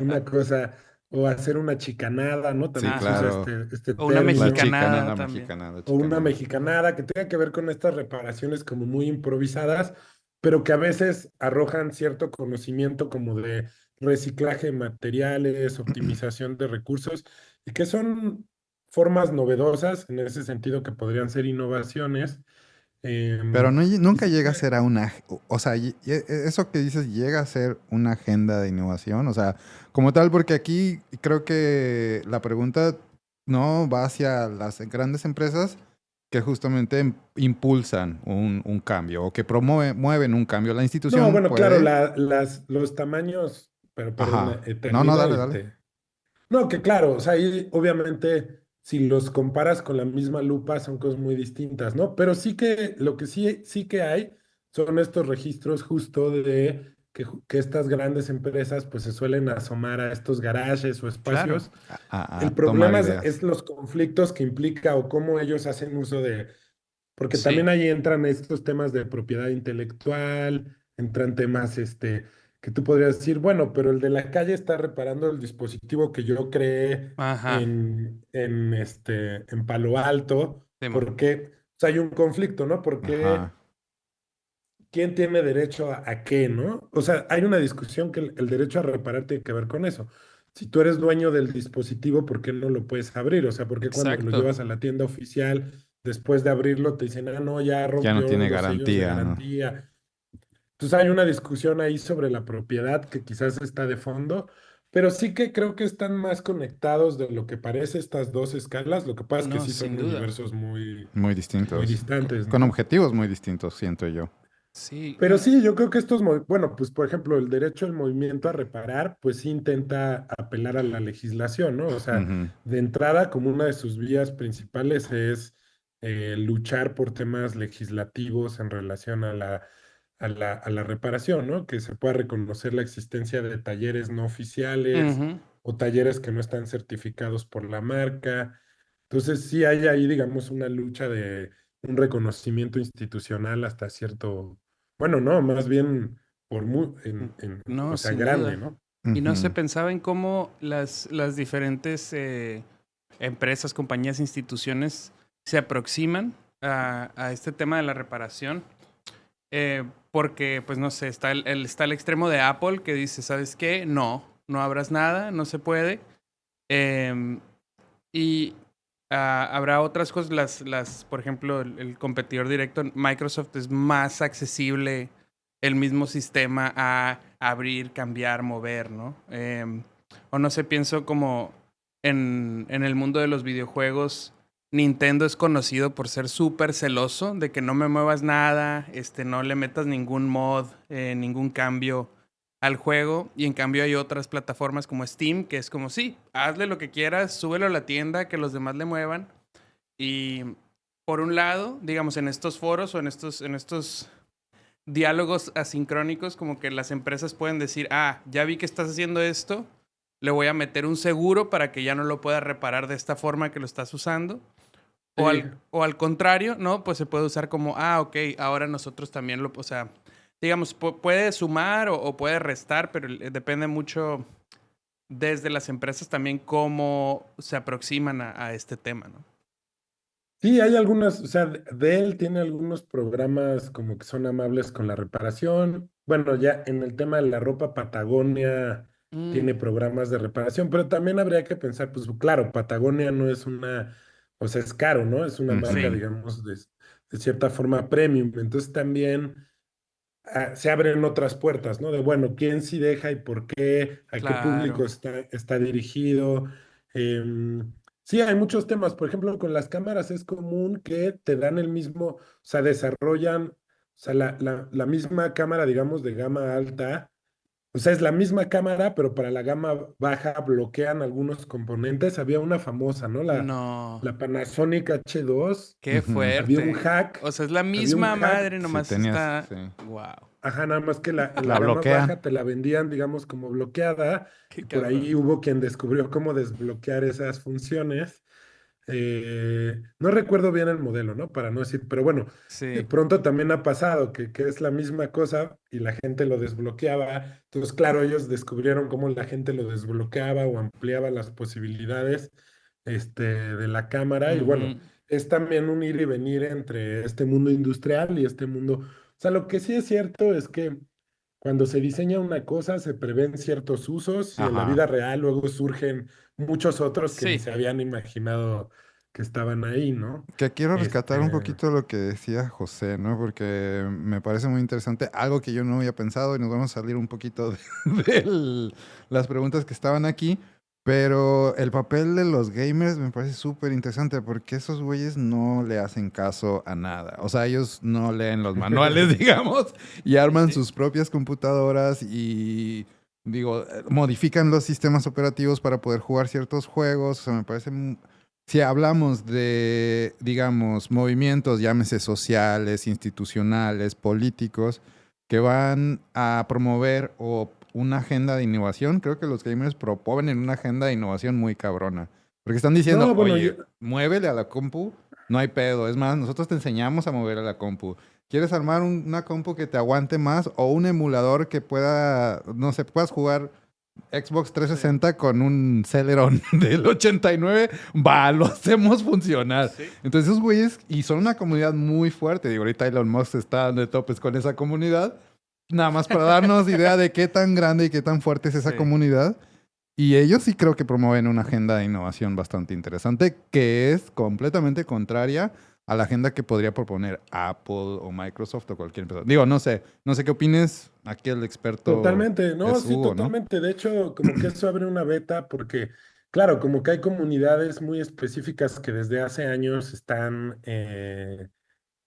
una cosa, o hacer una chicanada, ¿no? Sí, También se usa Ajá. claro. este O una La término. chicana, mexicanada la también. mexicana, la O una chicana. mexicanada que tenga que ver con estas reparaciones como muy improvisadas, pero que a veces arrojan cierto conocimiento como de reciclaje de materiales, optimización de recursos, y que son formas novedosas en ese sentido que podrían ser innovaciones. Pero no, Y nunca sí llega a que, ser a una, o sea, eso que dices llega a ser una agenda de innovación, o sea, como tal, porque aquí creo que la pregunta no va hacia las grandes empresas que justamente impulsan un cambio o que mueven un cambio. La no, institución bueno, claro, puede, los tamaños, pero perdona, ajá, no, no, termina dale, y dale. te... No, que claro, o sea, ahí obviamente si los comparas con la misma lupa son cosas muy distintas, ¿no? Pero sí que lo que sí que hay son estos registros justo de que estas grandes empresas pues se suelen asomar a estos garajes o Claro. espacios. A El tomar problema es ideas. los conflictos que implica o cómo ellos hacen uso de, porque Sí. también ahí entran estos temas de propiedad intelectual, entran temas que tú podrías decir, bueno, pero el de la calle está reparando el dispositivo que yo creé Ajá. en Palo Alto, Simón. porque o sea, hay un conflicto, ¿no? Ajá. Porque ¿quién tiene derecho a qué, no? O sea, hay una discusión que el derecho a reparar tiene que ver con eso. Si tú eres dueño del dispositivo, ¿por qué no lo puedes abrir? O sea, ¿por qué cuando lo Exacto. llevas a la tienda oficial, después de abrirlo, te dicen, ah, no, ya Ya no rompió tiene los sellos de garantía, ¿no? garantía? Entonces hay una discusión ahí sobre la propiedad que quizás está de fondo, pero sí que creo que están más conectados de lo que parece estas dos escalas. Lo que pasa es que No, sí son sin duda. universos muy, Muy muy distintos. distantes, Con ¿no? objetivos muy distintos, siento yo. Sí. Pero sí, yo creo que estos, bueno, pues por ejemplo, el derecho al movimiento a reparar, pues sí intenta apelar a la legislación, ¿no? O sea, Ujú. de entrada, como una de sus vías principales es luchar por temas legislativos en relación a la reparación, ¿no? Que se pueda reconocer la existencia de talleres no oficiales Ujú. o talleres que no están certificados por la marca. Entonces, sí hay ahí, digamos, una lucha de un reconocimiento institucional hasta cierto bueno, no, más bien o No, sea, sin grande, duda. ¿no? Y no se Ujú. pensaba en cómo las diferentes empresas, compañías, instituciones se aproximan a este tema de la reparación. Porque, pues no sé, está el extremo de Apple que dice, ¿sabes qué? No, no abras nada, no se puede. Em, y habrá otras cosas, por ejemplo, el competidor directo, Microsoft es más accesible el mismo sistema a abrir, cambiar, mover, ¿no? O no sé, pienso como en el mundo de los videojuegos, Nintendo es conocido por ser súper celoso de que no me muevas nada, no le metas ningún mod, ningún cambio al juego. Y en cambio hay otras plataformas como Steam, que es como, sí, hazle lo que quieras, súbelo a la tienda, que los demás le muevan. Y por un lado, digamos, en estos foros o en estos diálogos asincrónicos, como que las empresas pueden decir, ah, ya vi que estás haciendo esto, le voy a meter un seguro para que ya no lo pueda reparar de esta forma que lo estás usando. Sí, O al contrario, ¿no? Pues se puede usar como, ah, ok, ahora nosotros también o sea, digamos, puede sumar o puede restar, pero depende mucho desde las empresas también cómo se aproximan a este tema, ¿no? sí, hay algunas, o sea, Dell tiene algunos programas como que son amables con la reparación. Bueno, ya en el tema de la ropa, Patagonia Mm, tiene programas de reparación, pero también habría que pensar, pues claro, Patagonia no es o sea, es caro, ¿no? Es una marca, sí, Ujú. digamos, de cierta forma premium. Entonces también se abren otras puertas, ¿no? De, bueno, quién sí deja y por qué, a qué público claro. está dirigido. Sí, hay muchos temas. Por ejemplo, con las cámaras es común que te dan el mismo, o sea, desarrollan, o sea, la misma cámara, digamos, de gama alta. O sea, es la misma cámara, pero para la gama baja bloquean algunos componentes. Había una famosa, ¿no? No, La Panasonic H2. qué Ujú. Había un fuerte. hack, O sea, es la había un misma hack. madre, Sí, nomás tenías, está. sí. Wow, Ajá, nada más que en la La gama bloquean. baja te la vendían, digamos, como bloqueada, qué y por ahí cabrón. hubo quien descubrió cómo desbloquear esas funciones. No recuerdo bien el modelo, ¿no? Para no decir, pero bueno, de Sí. pronto también ha pasado que es la misma cosa y la gente lo desbloqueaba. Entonces, claro, ellos descubrieron cómo la gente lo desbloqueaba o ampliaba las posibilidades de la cámara. Y bueno, Ujú. es también un ir y venir entre este mundo industrial y este mundo. O sea, lo que sí es cierto es que cuando se diseña una cosa, se prevén ciertos usos y en la Ajá. vida real luego surgen muchos otros que ni Sí. se habían imaginado que estaban ahí, ¿no? Que quiero rescatar un Este, poquito lo que decía José, ¿no? Porque me parece muy interesante, algo que yo no había pensado y nos vamos a salir un poquito de las preguntas que estaban aquí, pero el papel de los gamers me parece súper interesante porque esos güeyes no le hacen caso a nada. O sea, ellos no leen los manuales, digamos, y Sí, arman sí. sus propias computadoras y, digo, modifican los sistemas operativos para poder jugar ciertos juegos. O sea, me parece si hablamos de, digamos, movimientos, llámese sociales, institucionales, políticos, que van a promover o una agenda de innovación, creo que los gamers proponen una agenda de innovación muy cabrona. Porque están diciendo, no, bueno, oye, muévele a la compu, no hay pedo. Es más, nosotros te enseñamos a mover a la compu. ¿Quieres armar una compu que te aguante más o un emulador que pueda, no sé, puedas jugar Xbox Sí. 360 con un Celeron del 89, va, lo hacemos funcionar. Sí. Entonces esos güeyes, y son una comunidad muy fuerte, digo, ahorita Elon Musk está dando de topes con esa comunidad, nada más para darnos idea de qué tan grande y qué tan fuerte es esa Sí. comunidad. Y ellos sí creo que promueven una agenda de innovación bastante interesante, que es completamente contraria a la agenda que podría proponer Apple o Microsoft o cualquier empresa. Digo, no sé qué opines. Aquí el experto totalmente, no, es sí, Hugo, ¿no? totalmente. De hecho, como que eso abre una beta porque, claro, como que hay comunidades muy específicas que desde hace años están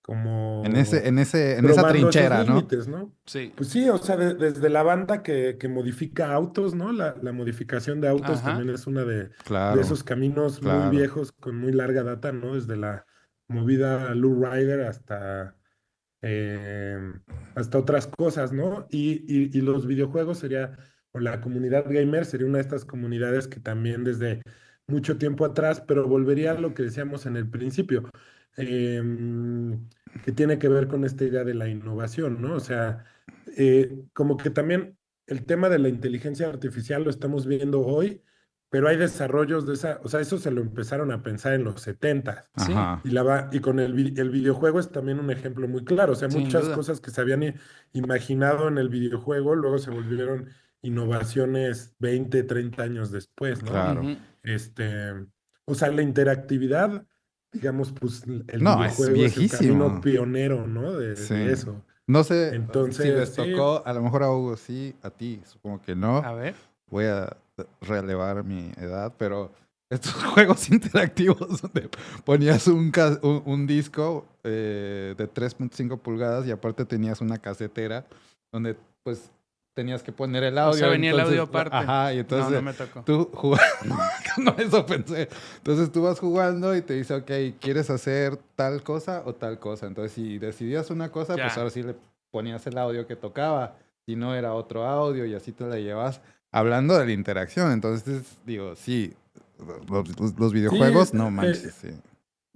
como En esa probando esos trinchera, ¿no? límites, ¿no? Sí. Pues sí, o sea, desde la banda que modifica autos, ¿no? La modificación de autos Ajá. también es una de Claro, esos caminos muy claro. viejos con muy larga data, ¿no? Desde la movida Rider eh, hasta otras cosas, ¿no? Y los videojuegos sería, o la comunidad gamer sería una de estas comunidades que también desde mucho tiempo atrás, pero volvería a lo que decíamos en el principio, que tiene que ver con esta idea de la innovación, ¿no? O sea, como que también el tema de la inteligencia artificial lo estamos viendo hoy, pero hay desarrollos de esa, o sea, eso se lo empezaron a pensar en los 70. Sí. Ajá, Y con el videojuego es también un ejemplo muy claro. O sea, Sin muchas duda. cosas que se habían imaginado en el videojuego luego se volvieron innovaciones 20, 30 años después, ¿no? claro. Ujú. Este, o sea, la interactividad, digamos, pues el No, es videojuego es el camino viejísimo. pionero, ¿no? De Sí. eso. No sé si Entonces, les sí, tocó, a lo mejor a Hugo sí, a ti, supongo que no. A ver. Voy a relevar mi edad, pero estos juegos interactivos donde ponías un disco de 3.5 pulgadas y aparte tenías una casetera donde pues tenías que poner el O sea, audio, venía el audio entonces, aparte. ajá, y No, no entonces me tocó. tú jugando, no, eso pensé. Entonces tú vas jugando y te dice, ok, ¿quieres hacer tal cosa o tal cosa? Entonces si decidías una cosa, pues Ya. ahora sí le ponías el audio que tocaba, si no era otro audio y así te la llevas. Hablando de la interacción, entonces digo, sí, los sí, videojuegos, no manches, sí.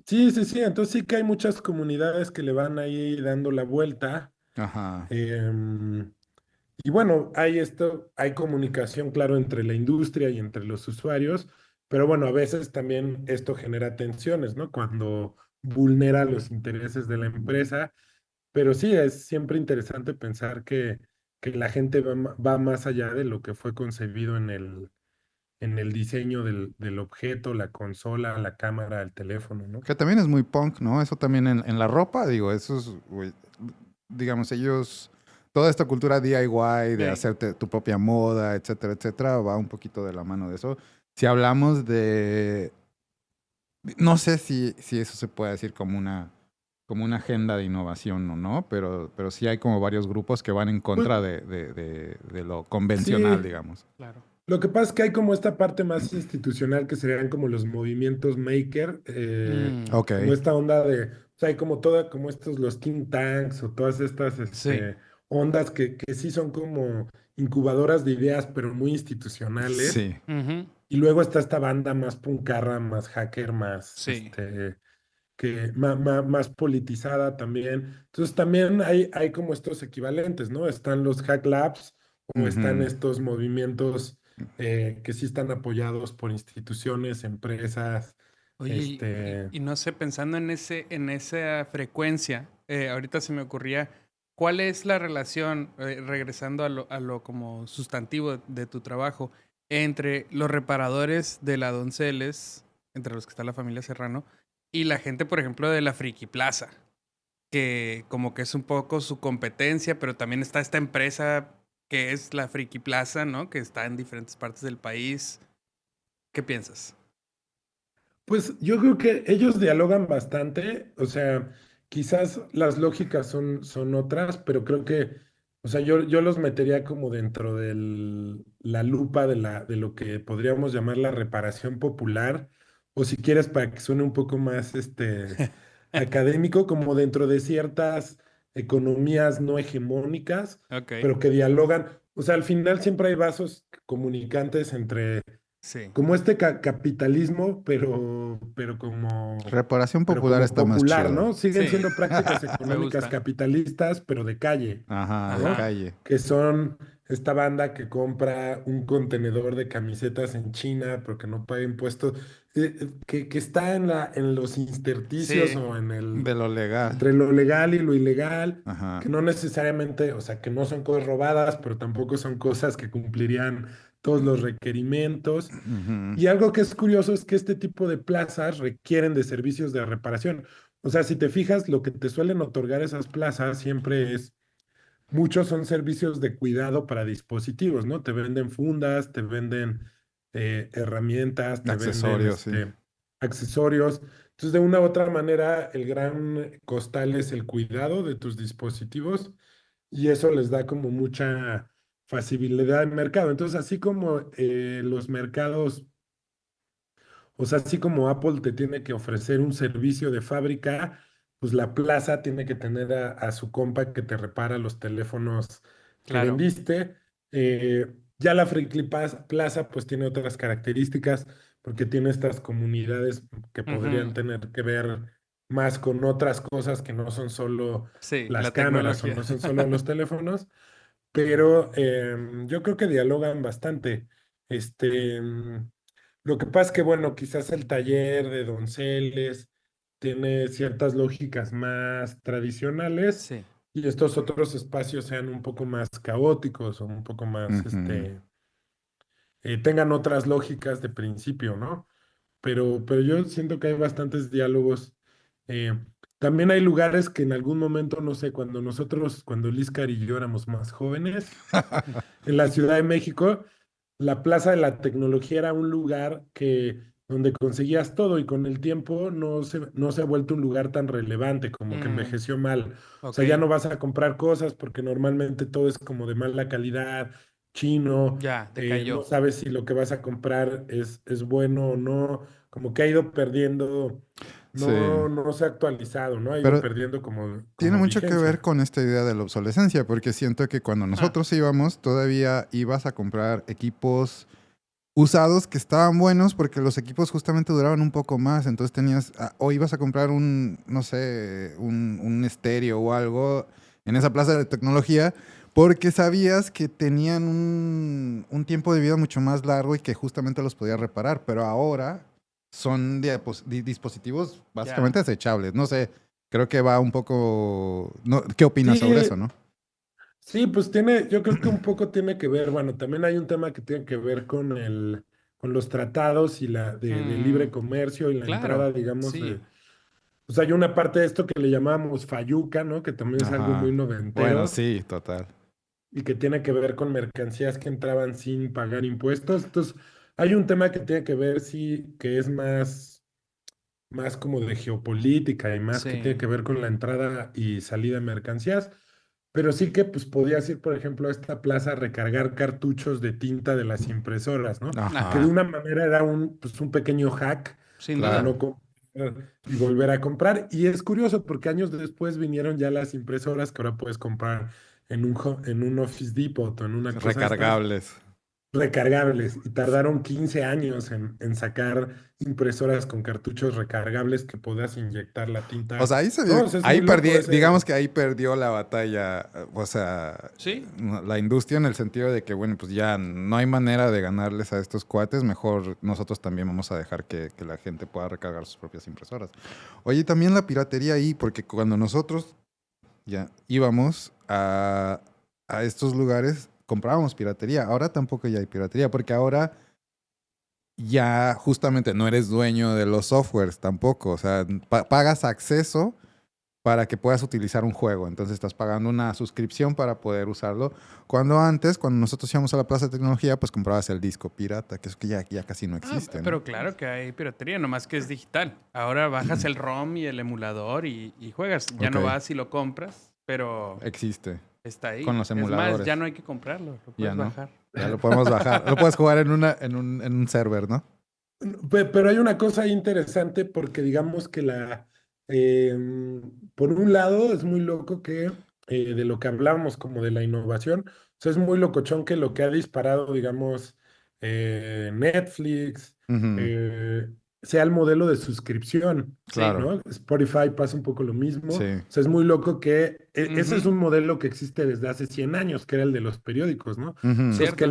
sí, sí, sí. Entonces sí que hay muchas comunidades que le van ahí dando la vuelta. Ajá. Em, Y bueno, hay comunicación, claro, entre la industria y entre los usuarios, pero bueno, a veces también esto genera tensiones, ¿no? Cuando vulnera los intereses de la empresa, pero sí, es siempre interesante pensar que la gente va más allá de lo que fue concebido en el diseño del objeto, la consola, la cámara, el teléfono, ¿no? Que también es muy punk, ¿no? Eso también en la ropa, digo, eso es, güey, digamos, ellos, toda esta cultura DIY de Sí. hacerte tu propia moda, etcétera, etcétera, va un poquito de la mano de eso. Si hablamos de, no sé si eso se puede decir como una agenda de innovación o no, pero sí hay como varios grupos que van en Pues contra de lo convencional, sí, digamos. Claro. lo que pasa es que hay como esta parte más institucional que serían como los movimientos maker, Mm, Ok, como esta onda o sea, hay como toda, como estos, los think tanks o todas estas sí. ondas que sí son como incubadoras de ideas, pero muy institucionales. sí. Ujú. Y luego está esta banda más puncarra, más hacker, más, Sí. más politizada también. Entonces también hay como estos equivalentes, ¿no? Están los hack labs o están Ujú. estos movimientos que sí están apoyados por instituciones, empresas, Oye, este... y no sé, pensando en esa frecuencia, ahorita se me ocurría, ¿cuál es la relación, regresando a lo como sustantivo de tu trabajo, entre los reparadores de la Donceles, entre los que está la familia Serrano, y la gente, por ejemplo, de la Friki Plaza, que como que es un poco su competencia, pero también está esta empresa que es la Friki Plaza, ¿no? Que está en diferentes partes del país. ¿Qué piensas? Pues yo creo que ellos dialogan bastante, o sea, quizás las lógicas son otras, pero creo que, o sea, yo los metería como dentro de la lupa de lo que podríamos llamar la reparación popular, o si quieres para que suene un poco más académico, como dentro de ciertas economías no hegemónicas, Ok, pero que dialogan, o sea, al final siempre hay vasos comunicantes entre sí. como capitalismo, Reparación pero popular como está más popular, chido. ¿no? Siguen Sí, siendo prácticas me económicas gusta. capitalistas, pero de calle, Ajá, de ¿no? Ajá. calle. Que son esta banda que compra un contenedor de camisetas en China, pero que no paga impuestos, que está en los intersticios Sí, o De lo legal. entre lo legal y lo ilegal, Ajá. que no necesariamente, o sea, que no son cosas robadas, pero tampoco son cosas que cumplirían todos los requerimientos. Ujú. Y algo que es curioso es que este tipo de plazas requieren de servicios de reparación. O sea, si te fijas, lo que te suelen otorgar esas plazas siempre es, muchos son servicios de cuidado para dispositivos, ¿no? Te venden fundas, te venden herramientas, te venden Accesorios, sí. accesorios. Entonces, de una u otra manera, el gran costal es el cuidado de tus dispositivos y eso les da como mucha facilidad en mercado. Entonces, así como los mercados, o sea, así como Apple te tiene que ofrecer un servicio de fábrica, pues la plaza tiene que tener a su compa que te repara los teléfonos que claro. vendiste. Ya la Plaza pues tiene otras características porque tiene estas comunidades que podrían Ujú. tener que ver más con otras cosas que no son solo Sí, las la cámaras o tecnología. no son solo los teléfonos, pero yo creo que dialogan bastante. Este, em, lo que pasa es que, bueno, quizás el taller de Donceles tiene ciertas lógicas más tradicionales Sí, y estos otros espacios sean un poco más caóticos o un poco más, Ujú. tengan otras lógicas de principio, ¿no? Pero yo siento que hay bastantes diálogos. Eh, También hay lugares que en algún momento, no sé, cuando Lizcar y yo éramos más jóvenes, en la Ciudad de México, la Plaza de la Tecnología era un lugar donde conseguías todo y con el tiempo no se ha vuelto un lugar tan relevante, como que Mm, envejeció mal. O ok, sea, ya no vas a comprar cosas porque normalmente todo es como de mala calidad, chino, ya, no decayó. sabes si lo que vas a comprar es bueno o no, como que ha ido perdiendo, Sí. no se ha actualizado, ¿no? Ha ido Pero perdiendo tiene como mucho que ver vigencia. con esta idea de la obsolescencia, porque siento que cuando Ah, nosotros íbamos, todavía ibas a comprar equipos usados que estaban buenos porque los equipos justamente duraban un poco más. Entonces tenías, o ibas a comprar un, no sé, un estéreo o algo en esa plaza de tecnología porque sabías que tenían un tiempo de vida mucho más largo y que justamente los podías reparar. Pero ahora son dispositivos ya. básicamente desechables. No sé, creo que va un poco... No, ¿qué opinas sobre eso, Sí, no? sí, pues yo creo que un poco tiene que ver, bueno, también hay un tema que tiene que ver con los tratados y de Mm, libre comercio y la claro, entrada, digamos, sí. pues hay una parte de esto que le llamamos fayuca, ¿no? Que también es algo muy Ajá. Bueno, noventero sí, total. y que tiene que ver con mercancías que entraban sin pagar impuestos. Entonces, hay un tema que tiene que ver, sí, que es más como de geopolítica y más que tiene Sí, que ver con la entrada y salida de mercancías, pero sí que pues podías ir, por ejemplo, a esta plaza a recargar cartuchos de tinta de las impresoras, ¿no? Que de Ajá, ajá, una manera era pues, un pequeño hack sin para duda. claro. no comprar y volver a comprar. Y es curioso porque años después vinieron ya las impresoras que ahora puedes comprar en un Office Depot o en una cosa de estas. Recargables. recargables y tardaron 15 años en sacar impresoras con cartuchos recargables que puedas inyectar la O sea, tinta. No, o sea, es ahí muy perdí, loco digamos ese. que ahí perdió la batalla, o sea, Sí, la industria en el sentido de que, bueno, pues ya no hay manera de ganarles a estos cuates, mejor nosotros también vamos a dejar que la gente pueda recargar sus propias impresoras. Oye, y también la piratería ahí, porque cuando nosotros ya íbamos a estos lugares, comprábamos piratería, ahora tampoco ya hay piratería, porque ahora ya justamente no eres dueño de los softwares tampoco, o sea, pagas acceso para que puedas utilizar un juego. Entonces estás pagando una suscripción para poder usarlo. Cuando antes, cuando nosotros íbamos a la Plaza de Tecnología, pues comprabas el disco pirata, que es que ya casi no existe, ¿no? pero claro que hay piratería, nomás que es digital. Ahora bajas el ROM y el emulador y juegas. Ya Ok, no vas y lo compras, pero existe. está Con ahí. los Es más, ya emuladores. no hay que comprarlo, lo Ya puedes no. bajar. Ya lo podemos bajar. Lo puedes jugar en un server, ¿no? Pero hay una cosa interesante porque digamos que por un lado es muy loco que de lo que hablábamos como de la innovación, o sea, es muy locochón que lo que ha disparado, digamos, Netflix, Ujú, eh, sea el modelo de suscripción, Sí. claro. ¿no? Spotify pasa un poco lo mismo, o Sí. sea, es muy loco que ese es Ujú, un modelo que existe desde hace 100 años, que era el de los periódicos, ¿no? Ujú, Entonces, cierto.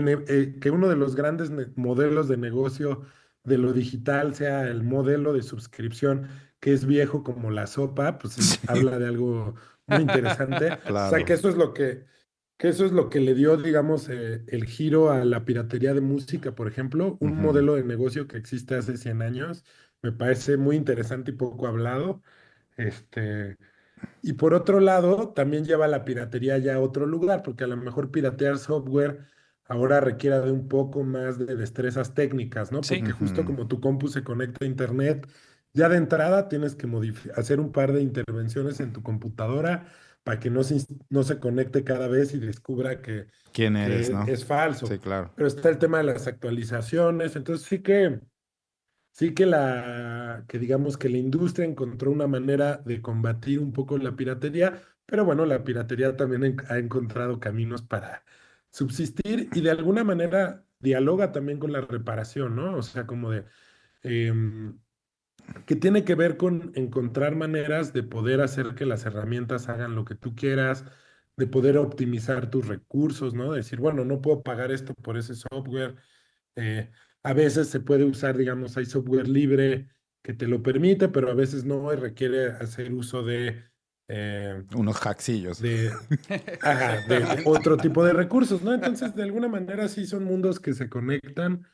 que uno de los grandes modelos de negocio de lo digital sea el modelo de suscripción que es viejo como la sopa, pues sí, habla de algo muy interesante. O sea, claro. que eso es lo que le dio, digamos, el giro a la piratería de música, por ejemplo, un Ujú, modelo de negocio que existe hace 100 años. Me parece muy interesante y poco hablado. Este, y por otro lado, también lleva la piratería ya a otro lugar, porque a lo mejor piratear software ahora requiere de un poco más de destrezas técnicas, ¿no? Sí. Porque justo ujú. como tu compu se conecta a internet, ya de entrada tienes que hacer un par de intervenciones en tu computadora para que no se conecte cada vez y descubra ¿Quién eres, que no? es falso. Sí, claro. Pero está el tema de las actualizaciones, entonces sí que que digamos que la industria encontró una manera de combatir un poco la piratería, pero bueno, la piratería también ha encontrado caminos para subsistir y de alguna manera dialoga también con la reparación, ¿no? O sea, como em, que tiene que ver con encontrar maneras de poder hacer que las herramientas hagan lo que tú quieras, de poder optimizar tus recursos, ¿no? Decir, bueno, no puedo pagar esto por ese software, eh, a veces se puede usar, digamos, hay software libre que te lo permite, pero a veces no y requiere hacer uso eh, Unos hacksillos. de, de Exactamente. otro tipo de recursos, ¿no? Entonces, de alguna manera sí son mundos que se conectan,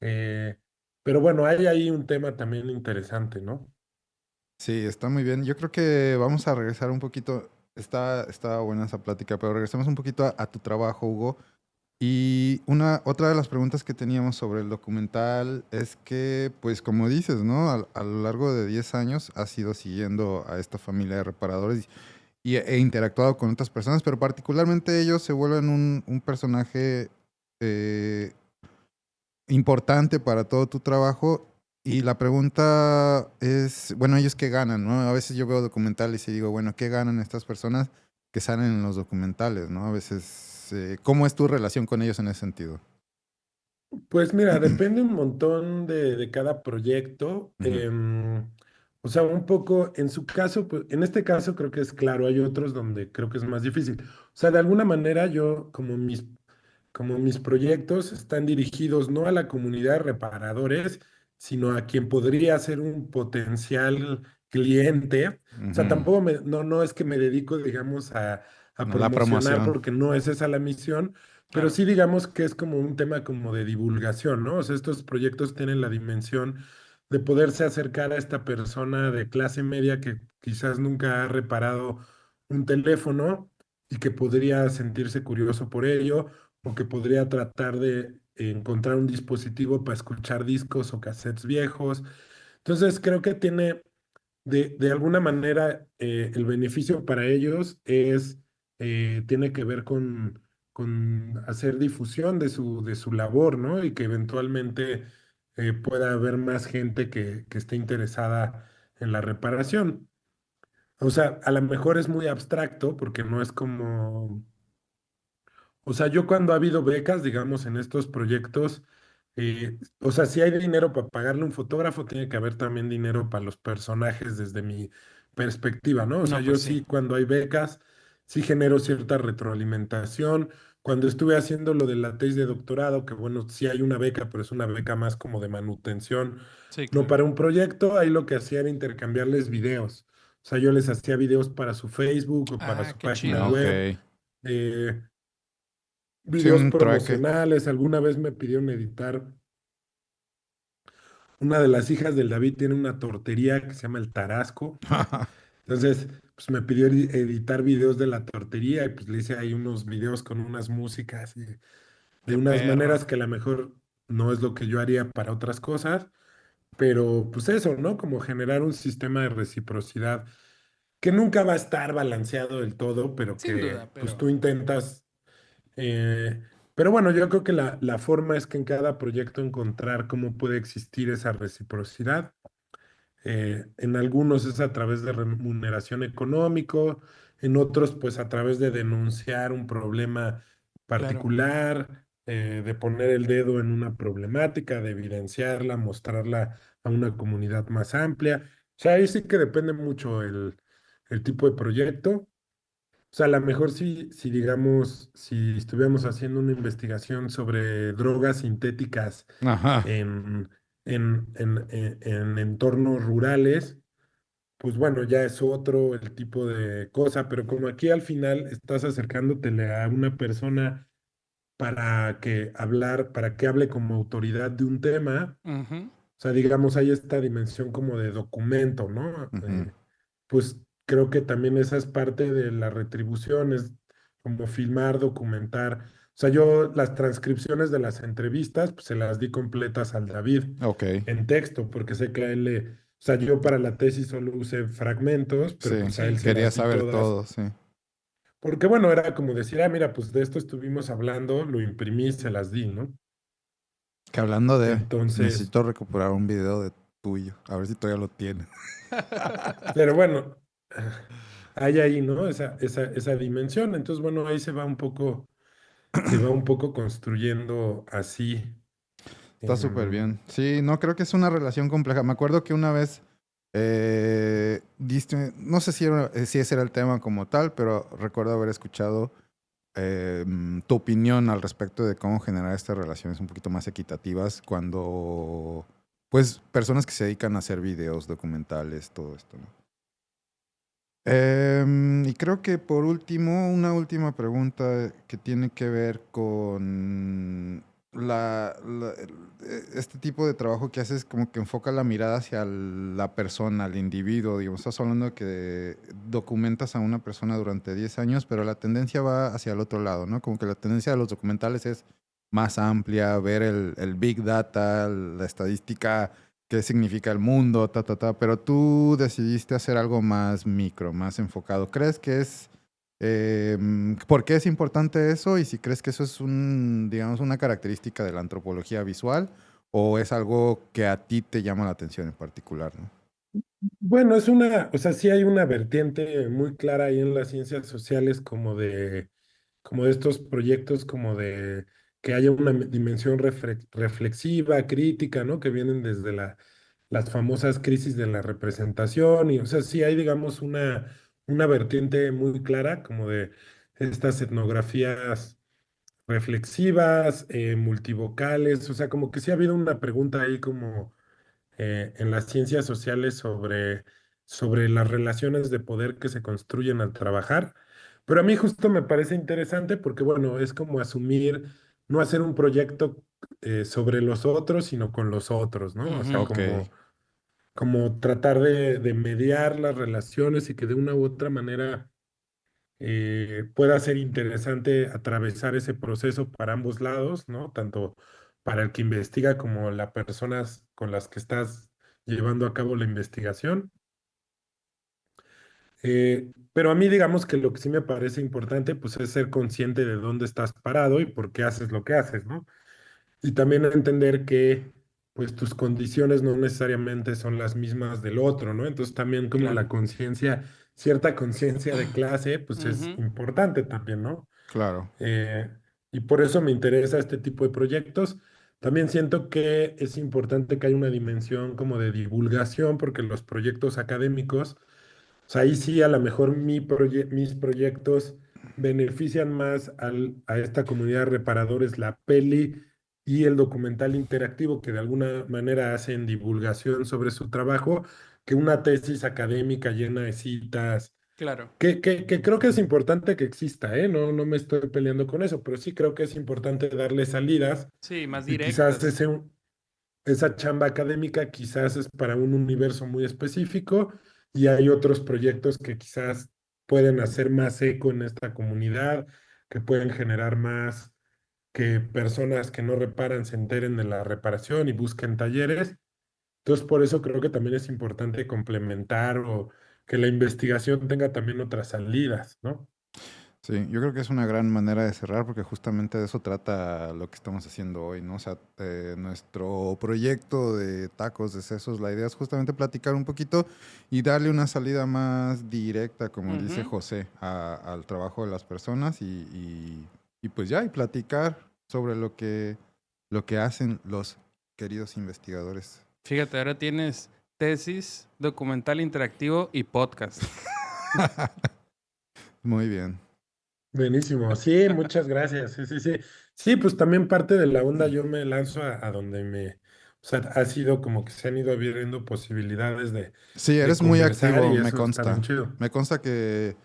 eh, pero bueno, hay ahí un tema también interesante, ¿no? Sí, está muy bien. Yo creo que vamos a regresar un poquito. Está buena esa plática, pero regresemos un poquito a tu trabajo, Hugo. Y otra de las preguntas que teníamos sobre el documental es que, pues como dices, ¿no? A lo largo de 10 años has ido siguiendo a esta familia de reparadores e interactuado con otras personas, pero particularmente ellos se vuelven un personaje eh, importante para todo tu trabajo. Y la pregunta es, bueno, ellos qué ganan, ¿no? A veces yo veo documentales y digo, bueno, ¿qué ganan estas personas que salen en los documentales, ¿no? A veces, ¿cómo es tu relación con ellos en ese sentido? Pues mira, depende un montón de cada proyecto. Ujú, O sea, un poco en su caso, pues en este caso creo que es claro, hay otros donde creo que es más difícil. O sea, de alguna manera yo, como mis proyectos están dirigidos no a la comunidad de reparadores, sino a quien podría ser un potencial cliente. O sea, ujú. tampoco no es que me dedico, digamos, a La promocionar promoción. porque no es esa la misión, pero Claro. sí digamos que es como un tema como de divulgación, ¿no? O sea, estos proyectos tienen la dimensión de poderse acercar a esta persona de clase media que quizás nunca ha reparado un teléfono y que podría sentirse curioso por ello o que podría tratar de encontrar un dispositivo para escuchar discos o cassettes viejos. Entonces, creo que de alguna manera, el beneficio para ellos tiene que ver con hacer difusión de su labor, ¿no? Y que eventualmente pueda haber más gente que esté interesada en la reparación. O sea, a lo mejor es muy abstracto porque no es como O sea, yo cuando ha habido becas, digamos, en estos proyectos, o sea, si hay dinero para pagarle un fotógrafo, tiene que haber también dinero para los personajes desde mi perspectiva, ¿no? O sea, No, yo pues sí. sí, cuando hay becas, sí genero cierta retroalimentación. Cuando estuve haciendo lo de la tesis de doctorado, que bueno, sí hay una beca, pero es una beca más como de manutención, Sí, no claro. para un proyecto, ahí lo que hacía era intercambiarles videos. O sea, yo les hacía videos para su Facebook o para Ah, su qué página Ah, chido. ok. web. eh, Sí, Videos un trueque. promocionales. Alguna vez me pidieron editar. Una de las hijas del David tiene una tortería que se llama El Tarasco. Entonces, pues me pidió editar videos de la tortería y pues le hice ahí unos videos con unas músicas y de Qué unas perro. maneras que a lo mejor no es lo que yo haría para otras cosas, pero pues eso, ¿no? Como generar un sistema de reciprocidad que nunca va a estar balanceado del todo, pero Sin que duda, pues pero tú intentas. Pero bueno, yo creo que la forma es que en cada proyecto encontrar cómo puede existir esa reciprocidad. En algunos es a través de remuneración económico, en otros pues a través de denunciar un problema claro. particular, de poner el dedo en una problemática, de evidenciarla, mostrarla a una comunidad más amplia. O sea, ahí sí que depende mucho el tipo de proyecto. O sea, a lo mejor si digamos, si estuviéramos haciendo una investigación sobre drogas sintéticas Ajá. en, en entornos rurales, pues bueno, ya es otro el tipo de cosa, pero como aquí al final estás acercándotele a una persona para que hable como autoridad de un tema, Ujú. o sea, digamos, hay esta dimensión como de documento, ¿no? Ujú. Pues creo que también esa es parte de la retribución, es como filmar, documentar. O sea, yo las transcripciones de las entrevistas, pues se las di completas al David Ok. en texto, porque sé que a él le, o sea, yo para la tesis solo usé fragmentos, pero Sí. pues a él Sí. se Quería las di saber todas. todo, sí. Porque bueno, era como decir, ah, mira, pues de esto estuvimos hablando, lo imprimí, se las di, ¿no? Que hablando de, Entonces, necesito recuperar un video de tuyo. A ver si todavía lo tienes. pero bueno, hay ahí, ¿no? Esa dimensión. Entonces, bueno, ahí se va un poco construyendo así. Está súper em, bien. Sí, no, creo que es una relación compleja. Me acuerdo que una vez diste, no sé si ese era el tema como tal, pero recuerdo haber escuchado tu opinión al respecto de cómo generar estas relaciones un poquito más equitativas cuando, pues, personas que se dedican a hacer videos, documentales, todo esto, ¿no? Y creo que por último, una última pregunta que tiene que ver con este tipo de trabajo que haces, como que enfoca la mirada hacia la persona, al individuo. Digamos, estás hablando de que documentas a una persona durante 10 años, pero la tendencia va hacia el otro lado, ¿no? Como que la tendencia de los documentales es más amplia, ver el big data, la estadística, qué significa el mundo, pero tú decidiste hacer algo más micro, más enfocado. ¿Crees que es, por qué es importante eso? Y si crees que eso es digamos, una característica de la antropología visual o es algo que a ti te llama la atención en particular, ¿no? bueno, es una, o sea, sí hay una vertiente muy clara ahí en las ciencias sociales como de estos proyectos, como de que haya una dimensión reflexiva, crítica, ¿no? Que vienen desde las famosas crisis de la representación. Y, o sea, sí hay, digamos, una vertiente muy clara, como de estas etnografías reflexivas, multivocales. O sea, como que sí ha habido una pregunta ahí como en las ciencias sociales sobre las relaciones de poder que se construyen al trabajar. Pero a mí justo me parece interesante porque, bueno, es como asumir, no hacer un proyecto sobre los otros, sino con los otros, ¿no? O sea, Ujú. Ok, como tratar de mediar las relaciones y que de una u otra manera pueda ser interesante atravesar ese proceso para ambos lados, ¿no? Tanto para el que investiga como las personas con las que estás llevando a cabo la investigación. Pero a mí digamos que lo que sí me parece importante pues es ser consciente de dónde estás parado y por qué haces lo que haces, ¿no? Y también entender que pues tus condiciones no necesariamente son las mismas del otro, ¿no? Entonces también como la Claro. conciencia, cierta conciencia de clase pues es Ujú. importante también, ¿no? claro. Eh, y por eso me interesa este tipo de proyectos. También siento que es importante que haya una dimensión como de divulgación, porque los proyectos académicos, o sea, ahí sí a lo mejor mis proyectos benefician más a esta comunidad de reparadores, la peli y el documental interactivo, que de alguna manera hacen divulgación sobre su trabajo, que una tesis académica llena de citas Claro. que creo que es importante que exista, ¿eh? No, no me estoy peleando con eso, pero sí creo que es importante darle salidas Sí, más y quizás directas. esa chamba académica quizás es para un universo muy específico y hay otros proyectos que quizás pueden hacer más eco en esta comunidad, que pueden generar más que personas que no reparan se enteren de la reparación y busquen talleres. Entonces, por eso creo que también es importante complementar o que la investigación tenga también otras salidas, ¿no? Sí, yo creo que es una gran manera de cerrar porque justamente de eso trata lo que estamos haciendo hoy, ¿no? O sea, nuestro proyecto de tacos de sesos, la idea es justamente platicar un poquito y darle una salida más directa, como dice Ujú. José, al trabajo de las personas y pues ya, y platicar sobre lo que hacen los queridos investigadores. Fíjate, ahora tienes tesis, documental interactivo y podcast. Muy bien. Buenísimo, sí, muchas gracias. Sí, sí, sí. Sí, pues también parte de la onda yo me lanzo a donde o sea, ha sido como que se han ido abriendo posibilidades Sí, de eres muy conversar activo, y me eso está bien consta. chido. Me consta que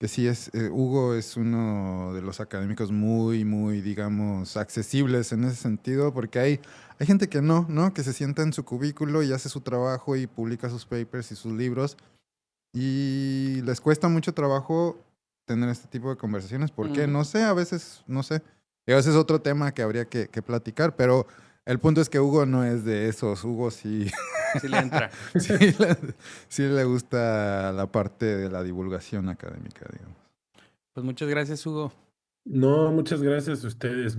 sí es, Hugo es uno de los académicos muy, digamos, accesibles en ese sentido, porque hay gente que ¿no? Que se sienta en su cubículo y hace su trabajo y publica sus papers y sus libros y les cuesta mucho trabajo tener este tipo de conversaciones. ¿Por qué? Mm, No sé, a veces, no sé. Y ese es otro tema que habría que platicar, pero el punto es que Hugo no es de esos. Hugo sí. sí le entra. Sí, le, sí le gusta la parte de la divulgación académica, digamos. Pues muchas gracias, Hugo. No, muchas gracias a ustedes.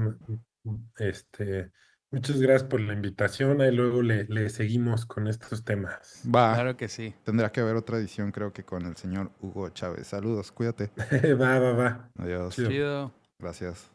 Muchas gracias por la invitación. Ahí luego le seguimos con estos temas. Va, Claro que sí. tendrá que haber otra edición, creo que con el señor Hugo Chávez. Saludos, cuídate. Va, va, va. Adiós. Chido. Chido. Gracias.